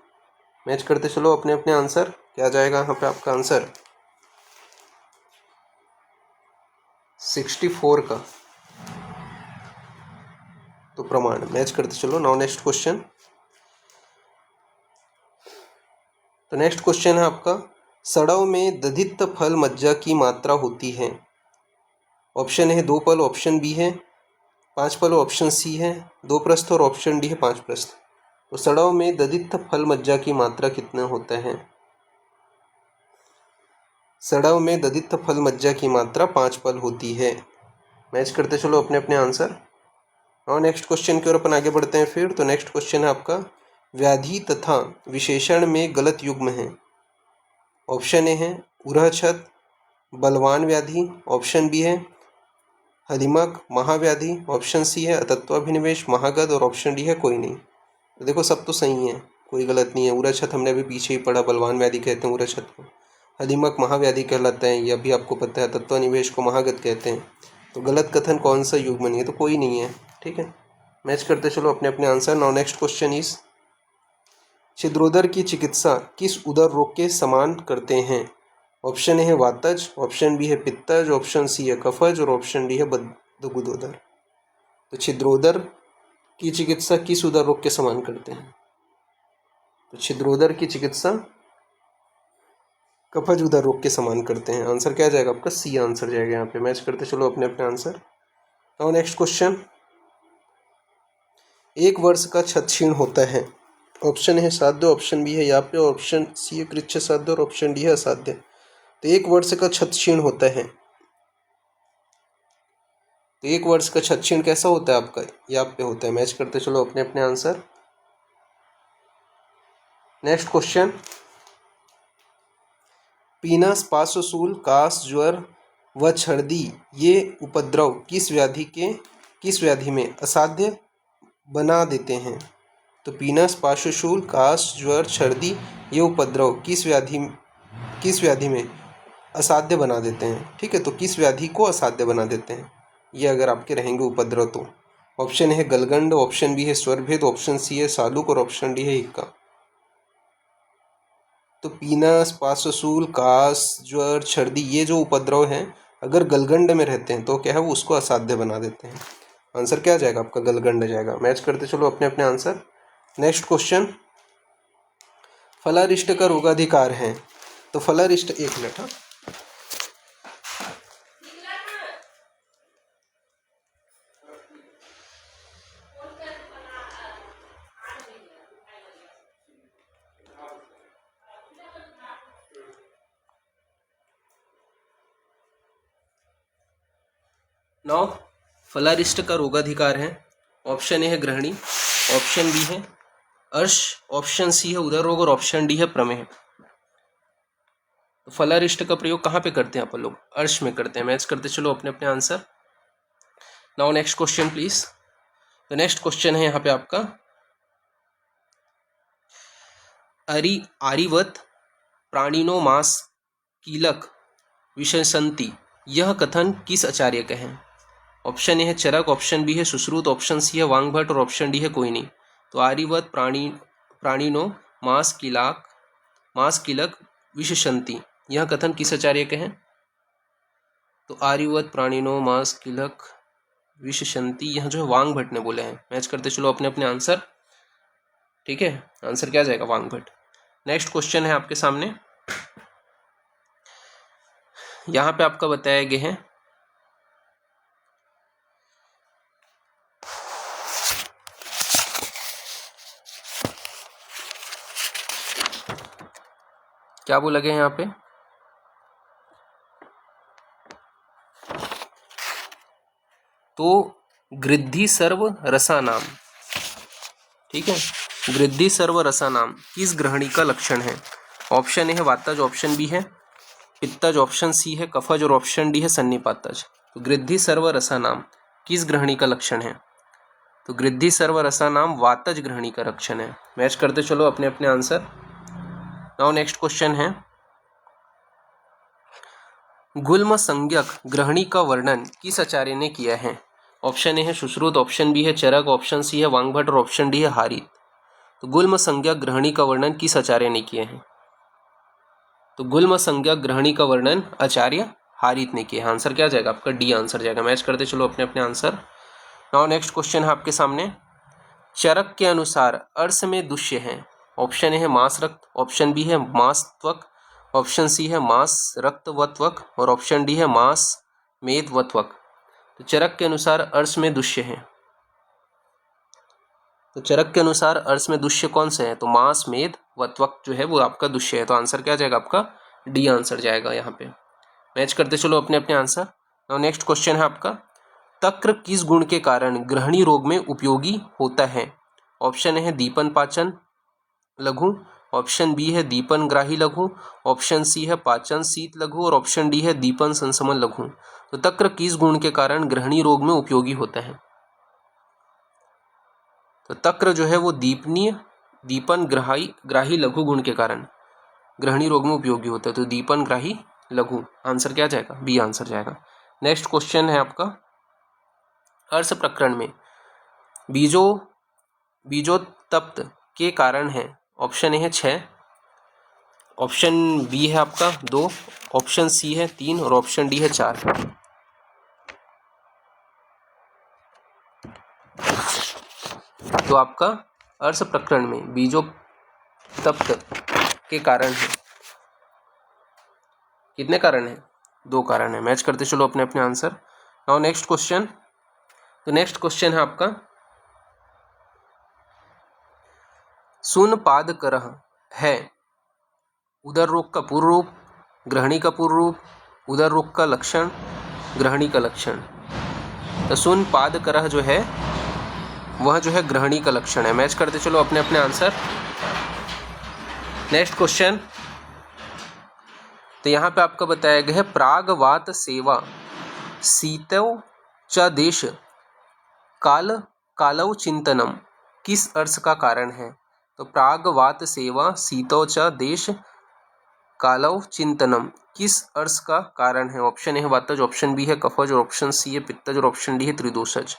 मैच करते चलो अपने अपने आंसर। क्या जाएगा यहाँ पे आपका आंसर? 64 का तो प्रमाण। मैच करते चलो। Now next question. तो नेक्स्ट क्वेश्चन है आपका, सड़व में दधित फल मज्जा की मात्रा होती है? ऑप्शन है 2 पल, ऑप्शन बी है 5 पल, ऑप्शन सी है 2 प्रस्थ और ऑप्शन डी है 5 प्रस्थ। तो सड़व में दधित फल मज्जा की मात्रा कितना होता है? सड़व में दधित फल मज्जा की मात्रा 5 पल होती है। मैच करते चलो अपने अपने आंसर। और नेक्स्ट क्वेश्चन की ओर अपन आगे बढ़ते हैं फिर। तो नेक्स्ट क्वेश्चन है आपका, व्याधि तथा विशेषण में गलत युग्म है? ऑप्शन ए है उरहछत बलवान व्याधि, ऑप्शन बी है हदिमक महाव्याधि, ऑप्शन सी है अतत्वाभिनिवेश महागद और ऑप्शन डी है कोई नहीं। तो देखो सब तो सही है, कोई गलत नहीं है। उरहछत हमने अभी पीछे ही पढ़ा, बलवान व्याधि कहते हैं उरहछत को, हदिमक महाव्याधि कहलाता है, यह भी आपको पता है, तत्वानिवेश को महागत कहते हैं। तो गलत कथन कौन सा युग्म नहीं है? तो कोई नहीं है। ठीक है, मैच करते चलो अपने अपने answer. Now next question is, छिद्रोदर की चिकित्सा किस उदर रोग के समान करते हैं? ऑप्शन ए है वातज, ऑप्शन बी है पित्तज, ऑप्शन सी है कफज और ऑप्शन डी है बदगुदोदर। तो छिद्रोदर की चिकित्सा किस उदर रोग के समान करते हैं? तो छिद्रोदर की चिकित्सा कफज उदर रोग के समान करते हैं। आंसर क्या जाएगा आपका? सी आंसर जाएगा यहाँ पे। मैच करते चलो अपने अपने आंसर। नाउ नेक्स्ट क्वेश्चन, 1 वर्ष का छत क्षीण होता है? ऑप्शन है साध्य, ऑप्शन बी है याप्य, ऑप्शन सी है कृच्छ साध्य और ऑप्शन डी है असाध्य। तो 1 वर्ष का छत क्षीण होता है, तो 1 वर्ष का छत क्षीण कैसा होता है आपका? याप्य होता है। मैच करते चलो अपने अपने आंसर। नेक्स्ट क्वेश्चन, पीना स्पाशूल काश ज्वर व छर्दी ये उपद्रव किस व्याधि में असाध्य बना देते हैं? तो पीना स्पाशूल काश ज्वर छर्दी ये उपद्रव किस व्याधि में असाध्य बना देते हैं? ठीक है, तो किस व्याधि को असाध्य बना देते हैं ये अगर आपके रहेंगे उपद्रव? तो ऑप्शन है गलगंड, ऑप्शन बी है स्वरभेद, ऑप्शन सी है सालुक और ऑप्शन डी है हिक्का। तो पीना स्पाशूल काश ज्वर छर्दी ये जो उपद्रव हैं अगर गलगंड में रहते हैं तो क्या है वो उसको असाध्य बना देते हैं। आंसर क्या जाएगा आपका? गलगंड जाएगा। मैच करते चलो अपने अपने आंसर। नेक्स्ट क्वेश्चन, फलारिष्ट का रोगाधिकार है? तो फलारिष्ट, 1 मिनट। हाँ, नौ फलारिष्ट का रोगाधिकार है। ऑप्शन ए है ग्रहणी, ऑप्शन बी है अर्श, ऑप्शन सी है उदर रोग और ऑप्शन डी है प्रमेह। तो फलारिष्ट का प्रयोग कहाँ पे करते हैं अपन लोग? अर्श में करते हैं। मैच करते चलो अपने अपने answer. Now next question please. तो नेक्स्ट क्वेश्चन है यहाँ पे आपका, आरिवत प्राणिनो मास कीलक विशंसन्ति यह कथन किस आचार्य का है? ऑप्शन ए है चरक, ऑप्शन बी है सुश्रुत, ऑप्शन सी है वांगभट्ट और ऑप्शन डी है कोई नहीं। तो आरिवत प्राणिनो मास कीलक विशंसन्ति यह कथन किस आचार्य के हैं? तो आर्यवत प्राणिनो मास कीलक विशंसन्ति यह जो है वांगभट्ट ने बोले हैं। मैच करते चलो अपने अपने आंसर। ठीक है, आंसर क्या जाएगा? वाग्भट। नेक्स्ट क्वेश्चन है आपके सामने, यहां पे आपका बताया गया है क्या बोला गया यहाँ पे, तो गृद्धि सर्व रसानाम, ठीक है, गृद्धि सर्व रसानाम किस ग्रहणी का लक्षण है? ऑप्शन ए है वातज, ऑप्शन बी है पित्तज, ऑप्शन सी है कफज और ऑप्शन डी है सन्निपातज। तो गृद्धि सर्व रसानाम किस ग्रहणी का लक्षण है? तो गृद्धि सर्व रसानाम वातज ग्रहणी का लक्षण है। मैच करते चलो अपने अपने आंसर। नाउ नेक्स्ट क्वेश्चन है, गुल्म संज्ञक ग्रहणी का वर्णन किस आचार्य ने किया है? ऑप्शन ए है सुश्रुत, ऑप्शन बी है चरक, ऑप्शन सी है वाग्भट और ऑप्शन डी है हारित। तो गुल्म संज्ञक ग्रहणी का वर्णन किस आचार्य ने किया है? तो गुल्म संज्ञक ग्रहणी का वर्णन आचार्य हारित ने किया है। आंसर क्या जाएगा आपका? डी आंसर जाएगा। मैच करते चलो अपने अपने आंसर। नाउ नेक्स्ट क्वेश्चन है आपके सामने, चरक के अनुसार अर्स में दुष्य है। ऑप्शन ए है मांस रक्त, ऑप्शन बी है मांस त्वक, ऑप्शन सी है मांस रक्त व त्वक और ऑप्शन डी है मांस मेद व त्वक। तो चरक के अनुसार अर्स में दुष्य है, तो चरक के अनुसार अर्स में दुष्य कौन से है? तो मांस मेद व त्वक जो है वो आपका दुष्य है। तो आंसर क्या जाएगा आपका? डी आंसर जाएगा यहाँ पे। मैच करते चलो अपने अपने आंसर। नाउ नेक्स्ट क्वेश्चन है आपका, तक्र किस गुण के कारण ग्रहणी रोग में उपयोगी होता है? ऑप्शन ए है दीपन पाचन लघु, ऑप्शन बी है दीपन ग्राही लघु, ऑप्शन सी है पाचन शीत लघु और ऑप्शन डी है दीपन संसमन लघु। तो तक्र किस गुण के कारण ग्रहणी रोग में उपयोगी होता है? तो तक्र जो है वो दीपनीय दीपन ग्राही लघु गुण के कारण ग्रहणी रोग में उपयोगी होता है। तो दीपन ग्राही लघु, आंसर क्या जाएगा? बी आंसर जाएगा। नेक्स्ट क्वेश्चन है आपका, अर्स प्रकरण में बीजोत्तप्त के कारण है। ऑप्शन ए है 6, ऑप्शन बी है आपका 2, ऑप्शन सी है 3 और ऑप्शन डी है 4। तो आपका अर्स प्रकरण में बीजोत्तप्त के कारण है, कितने कारण है? 2 कारण है। मैच करते चलो अपने अपने आंसर। नाउ नेक्स्ट क्वेश्चन, तो नेक्स्ट क्वेश्चन है आपका, सुन पाद करह है उदर रोग का पूर्व रूप, ग्रहणी का पूर्व रूप, उदर रोग का लक्षण, ग्रहणी का लक्षण। तो सुन पाद करह जो है वह जो है ग्रहणी का लक्षण है। मैच करते चलो अपने अपने आंसर। नेक्स्ट क्वेश्चन, तो यहाँ पे आपका बताया गया है प्रागवात सेवा शीतव च देश कालव चिंतनम किस अर्थ का कारण है? तो प्रागवात सेवा शीतव च देश कालव चिंतनम किस अर्थ का कारण है? ऑप्शन ए है वातज, ऑप्शन बी है कफज और ऑप्शन सी है पित्तज और ऑप्शन डी है त्रिदोषज।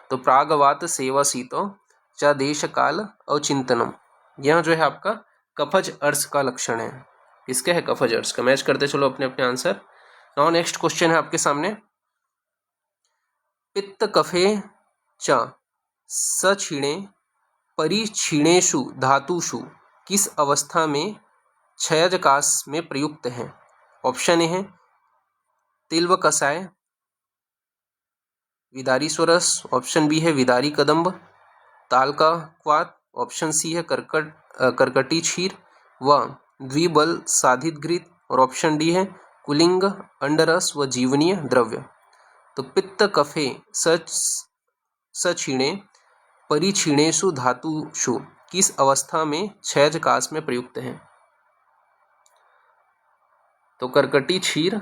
तो प्रागवात सेवा शीतव च देश काल अवचिंतनम, यह जो है आपका कफज अर्थ का लक्षण है। इसका है कफज अर्थ का। मैच करते चलो अपने अपने आंसर। नाउ नेक्स्ट क्वेश्चन है आपके सामने, पित्त कफे च सक्षीणे परिक्षीणेषु धातुषु किस अवस्था में क्षयजकाश में प्रयुक्त है? ऑप्शन ए है तिल्व कषाय विदारी स्वरस, ऑप्शन बी है विदारी कदम्ब ताल का क्वात, ऑप्शन सी है करकटी क्षीर व द्विबल साधित घृत और ऑप्शन डी है कुलिंग अंडरस व जीवनीय द्रव्य। तो पित्त कफे सक्षीणे परिक्षीणेषु धातुषु किस अवस्था में क्षयजकाश में प्रयुक्त है? तो करकटी क्षीर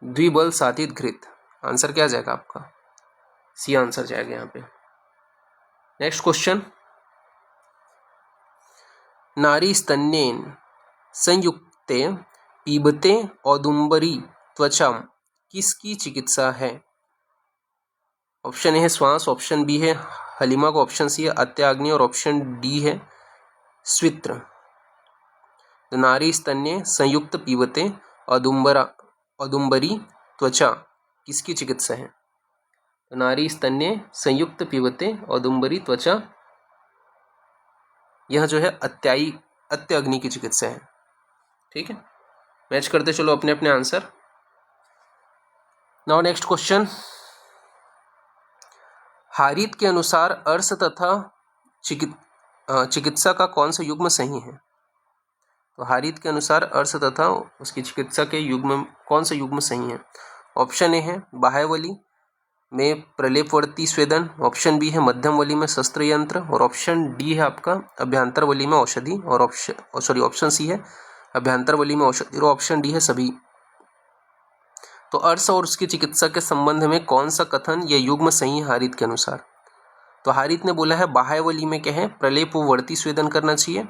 द्विबल साधित घृत, आंसर क्या जाएगा आपका? सी आंसर जाएगा यहाँ पे। नेक्स्ट क्वेश्चन, नारी स्तन्येन संयुक्ते पीबते औदुंबरी त्वचा किसकी चिकित्सा है? ऑप्शन ए है श्वास, ऑप्शन बी है हलिमा का, ऑप्शन सी है अत्याग्नि और ऑप्शन डी है स्वित्र। तो नारी स्तन्य संयुक्त पीबते औदुंबरी त्वचा किसकी चिकित्सा है? तो नारी स्तन्य संयुक्त पीबते औदुंबरी त्वचा यह जो है अत्य अग्नि की चिकित्सा है। ठीक है, मैच करते चलो अपने अपने आंसर। नाउ नेक्स्ट क्वेश्चन, हारित के अनुसार अर्स तथा चिकित्सा का कौन सा युग्म सही है? तो हारित के अनुसार अर्स तथा उसकी चिकित्सा के युग्म कौन सा युग्म सही है? ऑप्शन ए है बाह्यवली में प्रलेपवर्ती स्वेदन, ऑप्शन बी है मध्यमवली में शस्त्र यंत्र, और ऑप्शन डी है आपका अभ्यंतरवली में औषधि, और ऑप्शन सी है अभ्यंतरवली में औषधि, और ऑप्शन डी है सभी। तो अर्स और उसकी चिकित्सा के संबंध में कौन सा कथन या युग्म सही है हारित के अनुसार? तो हारित ने बोला है बाह्यवली में क्या है, प्रलेपवर्ती स्वेदन करना चाहिए,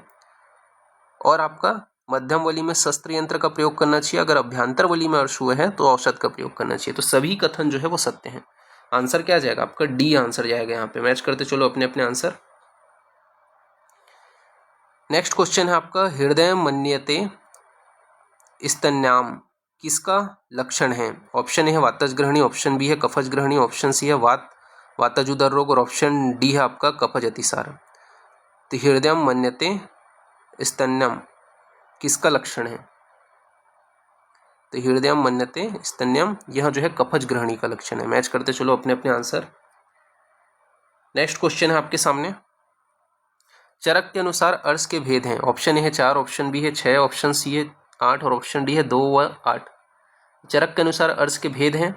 और आपका मध्यमवली में शस्त्र यंत्र का प्रयोग करना चाहिए। अगर अभ्यंतरवली में अर्श हुआ है तो औषध का प्रयोग करना चाहिए। तो सभी कथन जो है वो सत्य हैं। आंसर क्या जाएगा आपका? डी आंसर जाएगा। यहाँ पे मैच करते चलो अपने अपने आंसर। नेक्स्ट क्वेश्चन है आपका, हृदय मन्यते स्तन्याम किसका लक्षण है? ऑप्शन ए है वातज ग्रहणी, ऑप्शन बी है कफज ग्रहणी, ऑप्शन सी है वातज उदर रोग, और ऑप्शन डी है आपका कफज अतिसार। तो हृदय मन्यते स्तन्यम किसका लक्षण है? तो हृदय मन्यते स्तन्यम यह जो है कफज ग्रहणी का लक्षण है। मैच करते चलो अपने अपने आंसर। नेक्स्ट क्वेश्चन है आपके सामने, चरक के अनुसार अर्स के भेद हैं। ऑप्शन ए है 4, ऑप्शन बी है 6, ऑप्शन सी है 8, और ऑप्शन डी है 2 व 8। चरक के अनुसार अर्स के भेद हैं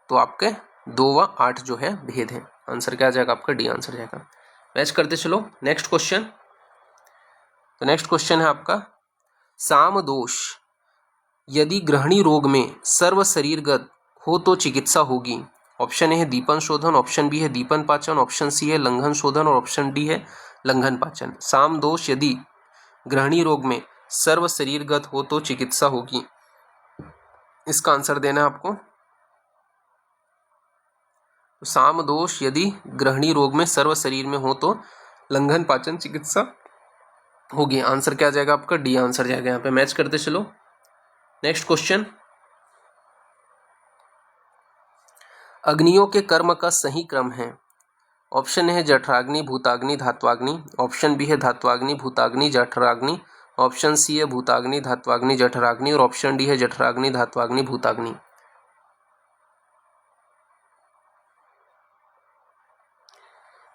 तो आपके 2 व 8 जो है भेद हैं। आंसर क्या आ जाएगा आपका? डी आंसर जाएगा। मैच करते चलो नेक्स्ट क्वेश्चन। तो नेक्स्ट क्वेश्चन है आपका, साम दोष यदि ग्रहणी रोग में सर्व शरीरगत हो तो चिकित्सा होगी। ऑप्शन ए है दीपन शोधन, ऑप्शन बी है दीपन पाचन, ऑप्शन सी है लंघन शोधन, और ऑप्शन डी है लंघन पाचन। साम दोष यदि ग्रहणी रोग में सर्व शरीरगत हो तो चिकित्सा होगी, इसका आंसर देना है आपको। तो साम दोष यदि ग्रहणी रोग में सर्व शरीर में हो तो लंघन पाचन चिकित्सा होगी। आंसर क्या जाएगा आपका? डी आंसर जाएगा। यहाँ पे मैच करते चलो नेक्स्ट क्वेश्चन, अग्नियों के कर्म का सही क्रम है। ऑप्शन है जठराग्नि, भूताग्नि, धात्वाग्नि, ऑप्शन बी है धात्वाग्नि, भूताग्नि, जठराग्नि, ऑप्शन सी है भूताग्नि, धात्वाग्नि, जठराग्नि, और ऑप्शन डी है जठराग्नि, धात्वाग्नि, भूताग्नि।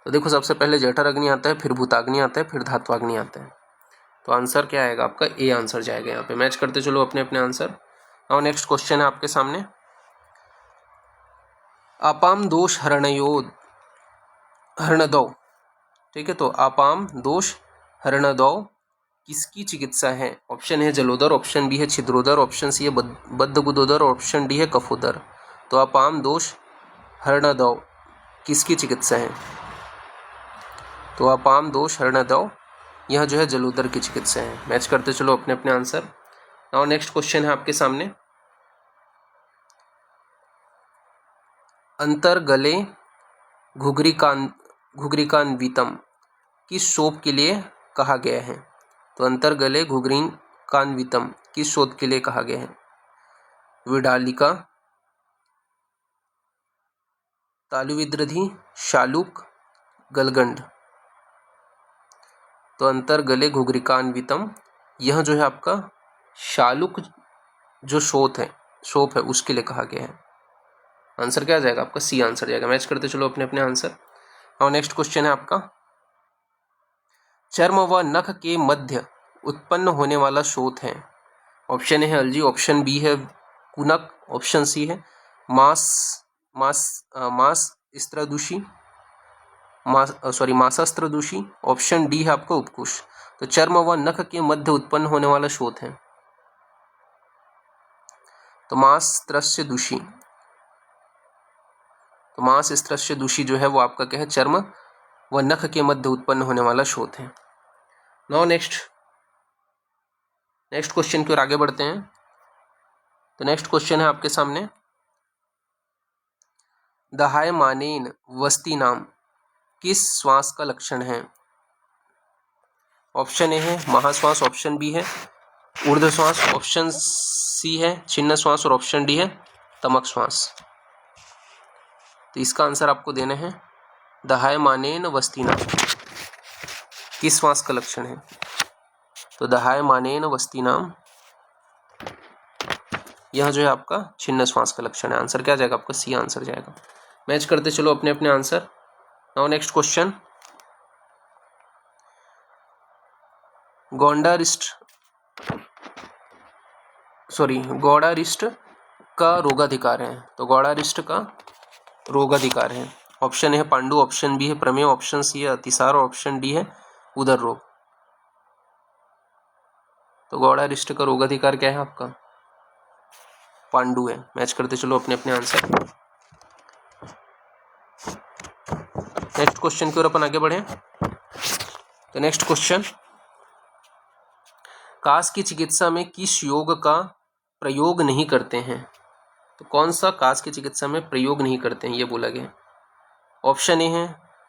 तो देखो सबसे पहले जठराग्नि आता है, फिर भूताग्नि आता है, फिर धात्वाग्नि आता है। तो आंसर क्या आएगा आपका? ए आंसर जाएगा। यहाँ पे मैच करते चलो अपने अपने आंसर। और नेक्स्ट क्वेश्चन है आपके सामने, अपाम दोष हरणदौ। ठीक है, तो अपाम दोष हरणदौ किसकी चिकित्सा है? ऑप्शन है जलोदर, ऑप्शन बी है छिद्रोदर, ऑप्शन सी है बद्धगुदोदर, ऑप्शन डी है कफोदर। तो अपाम दोष हरणदौ किसकी चिकित्सा है? तो अपाम दोष हरणदौ यह जो है जलोदर की चिकित्सा है। मैच करते चलो अपने अपने आंसर। नाउ नेक्स्ट क्वेश्चन है आपके सामने, अंतर गले घुघरीकान्वितम किस शोध के लिए कहा गया है? तो अंतर गले घुघरीकान्वितम किस शोध के लिए कहा गया है? विडालिका, तालुविद्रधि, शालूक, गलगंड। तो अंतर गले घुघरीकान्वितम यह जो है आपका शालूक जो शोध है उसके लिए कहा गया है। आंसर क्या आ जाएगा आपका? सी आंसर जाएगा। मैच करते चलो अपने अपने आंसर। और नेक्स्ट क्वेश्चन है आपका, चर्म व नख के मध्य उत्पन्न होने वाला शोथ है। ऑप्शन ए है अलजी, ऑप्शन बी है कुनक, ऑप्शन सी है मासस्त्रदूषी, ऑप्शन डी है आपका उपकुश। तो चर्म व नख के मध्य उत्पन्न होने वाला शोथ है तो मासस्त्रदूषी। तो मासस्त्रदूषी जो है वो आपका क्या है? चर्म व नख के मध्य उत्पन्न होने वाला शोथ है। नाउ नेक्स्ट क्वेश्चन की ओर आगे बढ़ते हैं। तो नेक्स्ट क्वेश्चन है आपके सामने, दहायमानेन वस्ती नाम किस श्वास का लक्षण है? ऑप्शन ए है महाश्वास, ऑप्शन बी है ऊर्ध्व श्वास, ऑप्शन सी है छिन्न श्वास, और ऑप्शन डी है तमक श्वास। तो इसका आंसर आपको देना है दहायमानेन वस्तिना किस श्वास का लक्षण है? तो दहायमानेन वस्तिनाम, यह जो है आपका छिन्न श्वास का लक्षण है। आंसर क्या जाएगा आपका? सी आंसर जाएगा। मैच करते चलो अपने अपने आंसर। नाउ नेक्स्ट क्वेश्चन, गौड़ारिष्ट का रोगाधिकार है। तो गौड़ारिष्ट का रोगाधिकार है। ऑप्शन ए है पांडु, ऑप्शन बी है प्रमेय, ऑप्शन सी है अतिसार और ऑप्शन डी है उदर रोग। तो गौड़ारिष्ट का रोगाधिकार क्या है आपका? पांडु है। मैच करते चलो अपने अपने आंसर। नेक्स्ट क्वेश्चन की ओर अपन आगे बढ़े। तो नेक्स्ट क्वेश्चन, कास की चिकित्सा में किस योग का प्रयोग नहीं करते हैं? तो कौन सा कास की चिकित्सा में प्रयोग नहीं करते हैं ये बोला गया। ऑप्शन ए है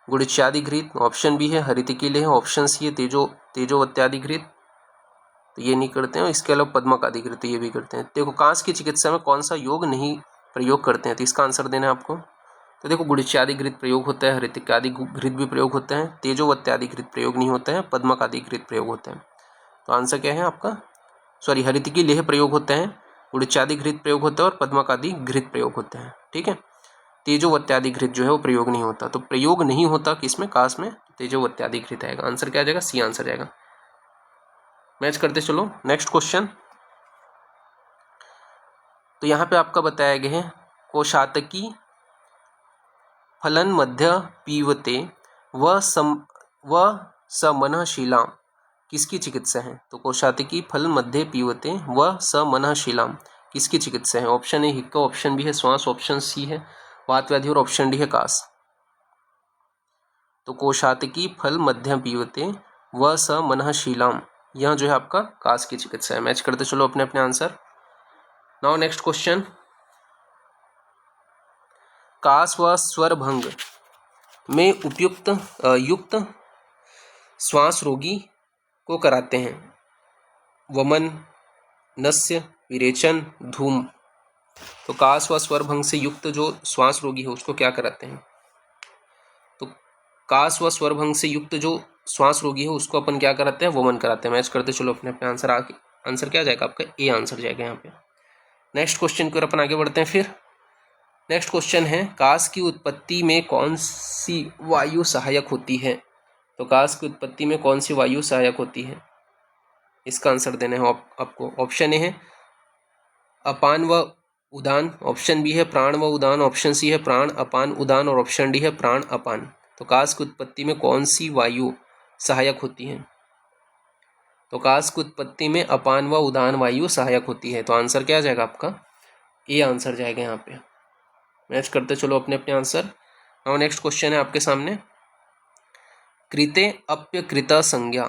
गुड़िच्यादिघृत, ऑप्शन बी है हरितिकी लेह, ऑप्शन सी है तेजोवत्यादिघृत, तो ये नहीं करते हैं। इसके अलावा पद्मकादिघृत, ये भी करते हैं। देखो कांस की चिकित्सा में कौन सा योग नहीं प्रयोग करते हैं, तो इसका आंसर देना है आपको। तो देखो गुड़िच्यादिघृत प्रयोग होता है, हरितिकादिघृत भी प्रयोग होता है, तेजोवत्यादिघृत प्रयोग नहीं होता है, पद्मकादिघृत प्रयोग होता है। तो आंसर क्या है आपका? हरितिकी लेह प्रयोग होता है, गुड़िच्यादिघृत प्रयोग होता है और पद्मकादिघृत प्रयोग होता है। ठीक है, तेजोवत्यादिघृत जो है वो प्रयोग नहीं होता। तो प्रयोग नहीं होता किसमें? कास में तेजोवत्यादिघृत आएगा। आंसर क्या जाएगा? सी आंसर जाएगा। मैच करते चलो नेक्स्ट क्वेश्चन। तो यहाँ पे आपका बताया गया है कोशातकी फलन मध्य पीवते व समनःशीलाम किसकी चिकित्सा है? तो कोशातकी फल मध्य पीवते व समनःशीलाम किसकी चिकित्सा है? Option A Hikka, option B है श्वास, ऑप्शन सी है वात व्याधि और ऑप्शन डी है कास। तो कोशातकी फल मध्य पीवते व समनःशीलाम, यह जो है आपका कास की चिकित्सा है। मैच करते चलो अपने अपने आंसर। नाउ नेक्स्ट क्वेश्चन, कास व स्वर भंग में युक्त श्वास रोगी को कराते हैं वमन, नस्य, विरेचन, धूम। तो कास व स्वर भंग से युक्त जो श्वास रोगी है उसको क्या कराते हैं? तो कास व स्वर भंग से युक्त जो श्वास रोगी है उसको अपन क्या कराते हैं? वमन कराते हैं। मैच करते चलो अपने अपने आंसर। आंसर क्या जाएगा आपका? ए आंसर जाएगा यहाँ पे। नेक्स्ट क्वेश्चन की ओर अपन आगे बढ़ते हैं। फिर नेक्स्ट क्वेश्चन है कास की उत्पत्ति में कौन सी वायु सहायक होती है? तो कास की उत्पत्ति में कौन सी वायु सहायक होती है, इसका आंसर देना है आपको। ऑप्शन ए है अपान व उदान, ऑप्शन बी है प्राण व उदान, ऑप्शन सी है प्राण अपान उदान और ऑप्शन डी है प्राण अपान। तो कास की उत्पत्ति में कौन सी वायु सहायक होती है? तो कास की उत्पत्ति में अपान व उदान वायु सहायक होती है। तो आंसर क्या जाएगा आपका? ए आंसर जाएगा यहाँ पे। मैच करते चलो अपने अपने आंसर। नाउ नेक्स्ट क्वेश्चन है आपके सामने, कृते अप्यकृता संज्ञा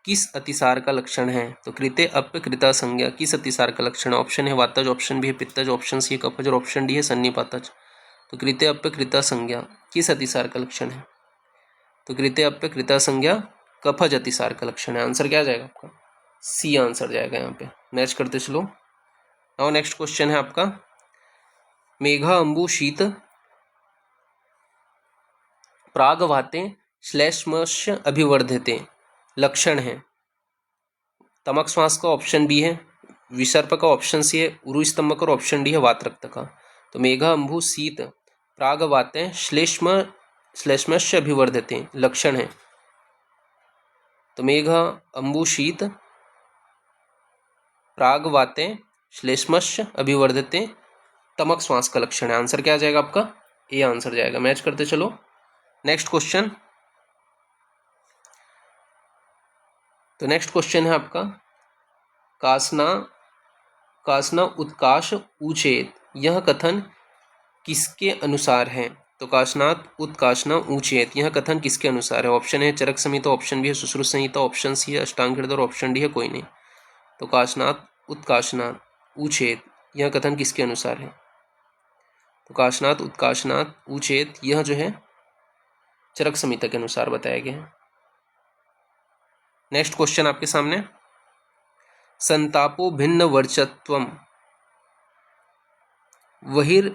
किस अतिसार का लक्षण है? तो कृते अप्यकृता संज्ञा किस अतिसार का लक्षण है? ऑप्शन है वातज, ऑप्शन बी है पित्तज, ऑप्शन सी है कफज और ऑप्शन डी है सन्निपातज। तो कृते अप्यकृता संज्ञा किस अतिसार का लक्षण है? तो कृते अप्यकृता संज्ञा कफज अतिसार का लक्षण है। आंसर क्या जाएगा आपका? सी आंसर जाएगा यहाँ पे। मैच करते चलो। नाउ नेक्स्ट क्वेश्चन है आपका, मेघा अंबु शीत प्रागवाते श्लेष्मस्य अभिवर्धते लक्षण है। तमक श्वास का ऑप्शन बी है, विसर्प का ऑप्शन सी है, उरुस्तंभ का ऑप्शन डी है वातरक्त का। तो मेघा अंबु शीत प्रागवाते श्लेष्मस्य अभिवर्धते लक्षण है। तो मेघा अंबु शीत प्रागवाते श्लेष्मस्य अभिवर्धते तमक श्वास का लक्षण है। आंसर क्या जाएगा आपका? ए आंसर जाएगा। मैच करते चलो नेक्स्ट क्वेश्चन। तो नेक्स्ट क्वेश्चन है आपका, कासना उत्काश ऊचेत यह कथन किसके अनुसार है? तो काशनात उत्काशना ऊचेत यह कथन किसके अनुसार है? ऑप्शन है चरक संहिता, ऑप्शन बी है सुश्रुत संहिता, ऑप्शन सी है अष्टांग हृदय और ऑप्शन डी है कोई नहीं। तो काशनात उत्काशनात ऊचेत यह कथन किसके अनुसार है? तो काशनात उत्काशनात ऊचेत यह जो है चरक संहिता के अनुसार बताया गया है। नेक्स्ट क्वेश्चन आपके सामने, संतापो भिन्न वर्चत्वम वहिर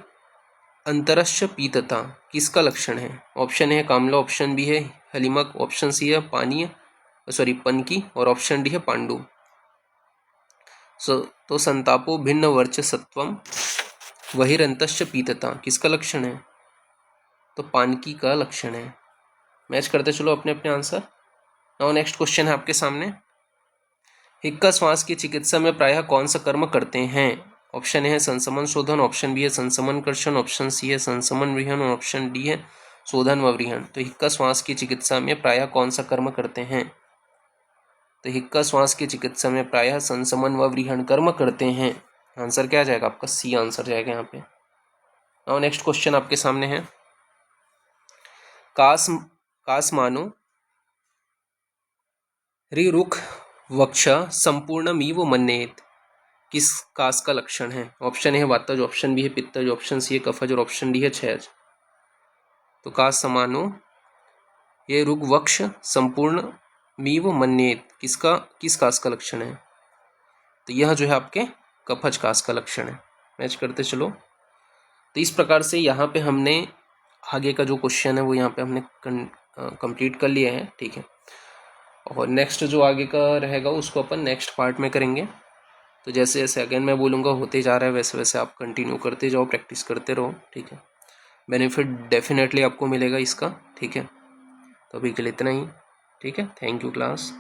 अंतरश्च पीतता किसका लक्षण है? ऑप्शन है कामला, ऑप्शन बी है हलिमक, ऑप्शन सी है पनकी और ऑप्शन डी है पांडु। तो संतापो भिन्न वर्चसत्वम वहिरंतश्च पीतता किसका लक्षण है? तो पानकी का लक्षण है। मैच करते चलो अपने अपने आंसर। नाउ नेक्स्ट क्वेश्चन है आपके सामने। हिक्का श्वास की चिकित्सा में प्रायः कौन सा कर्म करते हैं? ऑप्शन है संसमन शोधन, ऑप्शन बी है संसमन कर्षण, ऑप्शन सी है संसमन व्रीहन और ऑप्शन डी है शोधन व व्रीहन। तो हिक्का श्वास की चिकित्सा में प्रायः कौन सा कर्म करते हैं? तो हिक्का श्वास की चिकित्सा में प्रायः संसमन व व्रीहन कर्म करते हैं। आंसर क्या आ जाएगा आपका? सी आंसर जाएगा यहाँ पे। नाउ नेक्स्ट क्वेश्चन आपके सामने है। कासमानो रिरुख वक्ष संपूर्णमिव मन्येत किस कास का लक्षण है? ऑप्शन है वातज, ऑप्शन बी है पित्तज, ऑप्शन सी है कफज और ऑप्शन डी है क्षयज। तो कास समानो ये रुग वक्ष संपूर्ण मीव मन्येत किस कास का लक्षण है? तो यह जो है आपके कफज कास का लक्षण है। मैच करते चलो। तो इस प्रकार से यहाँ पे हमने आगे का जो क्वेश्चन है वो यहाँ पे हमने कंप्लीट कर लिया है, ठीक है। और नेक्स्ट जो आगे का रहेगा उसको अपन नेक्स्ट पार्ट में करेंगे। तो जैसे जैसे अगेन मैं बोलूँगा होते जा रहा है वैसे वैसे आप कंटिन्यू करते जाओ, प्रैक्टिस करते रहो, ठीक है। बेनिफिट डेफिनेटली आपको मिलेगा इसका, ठीक है। तो अभी के लिए इतना ही, ठीक है। Thank you class.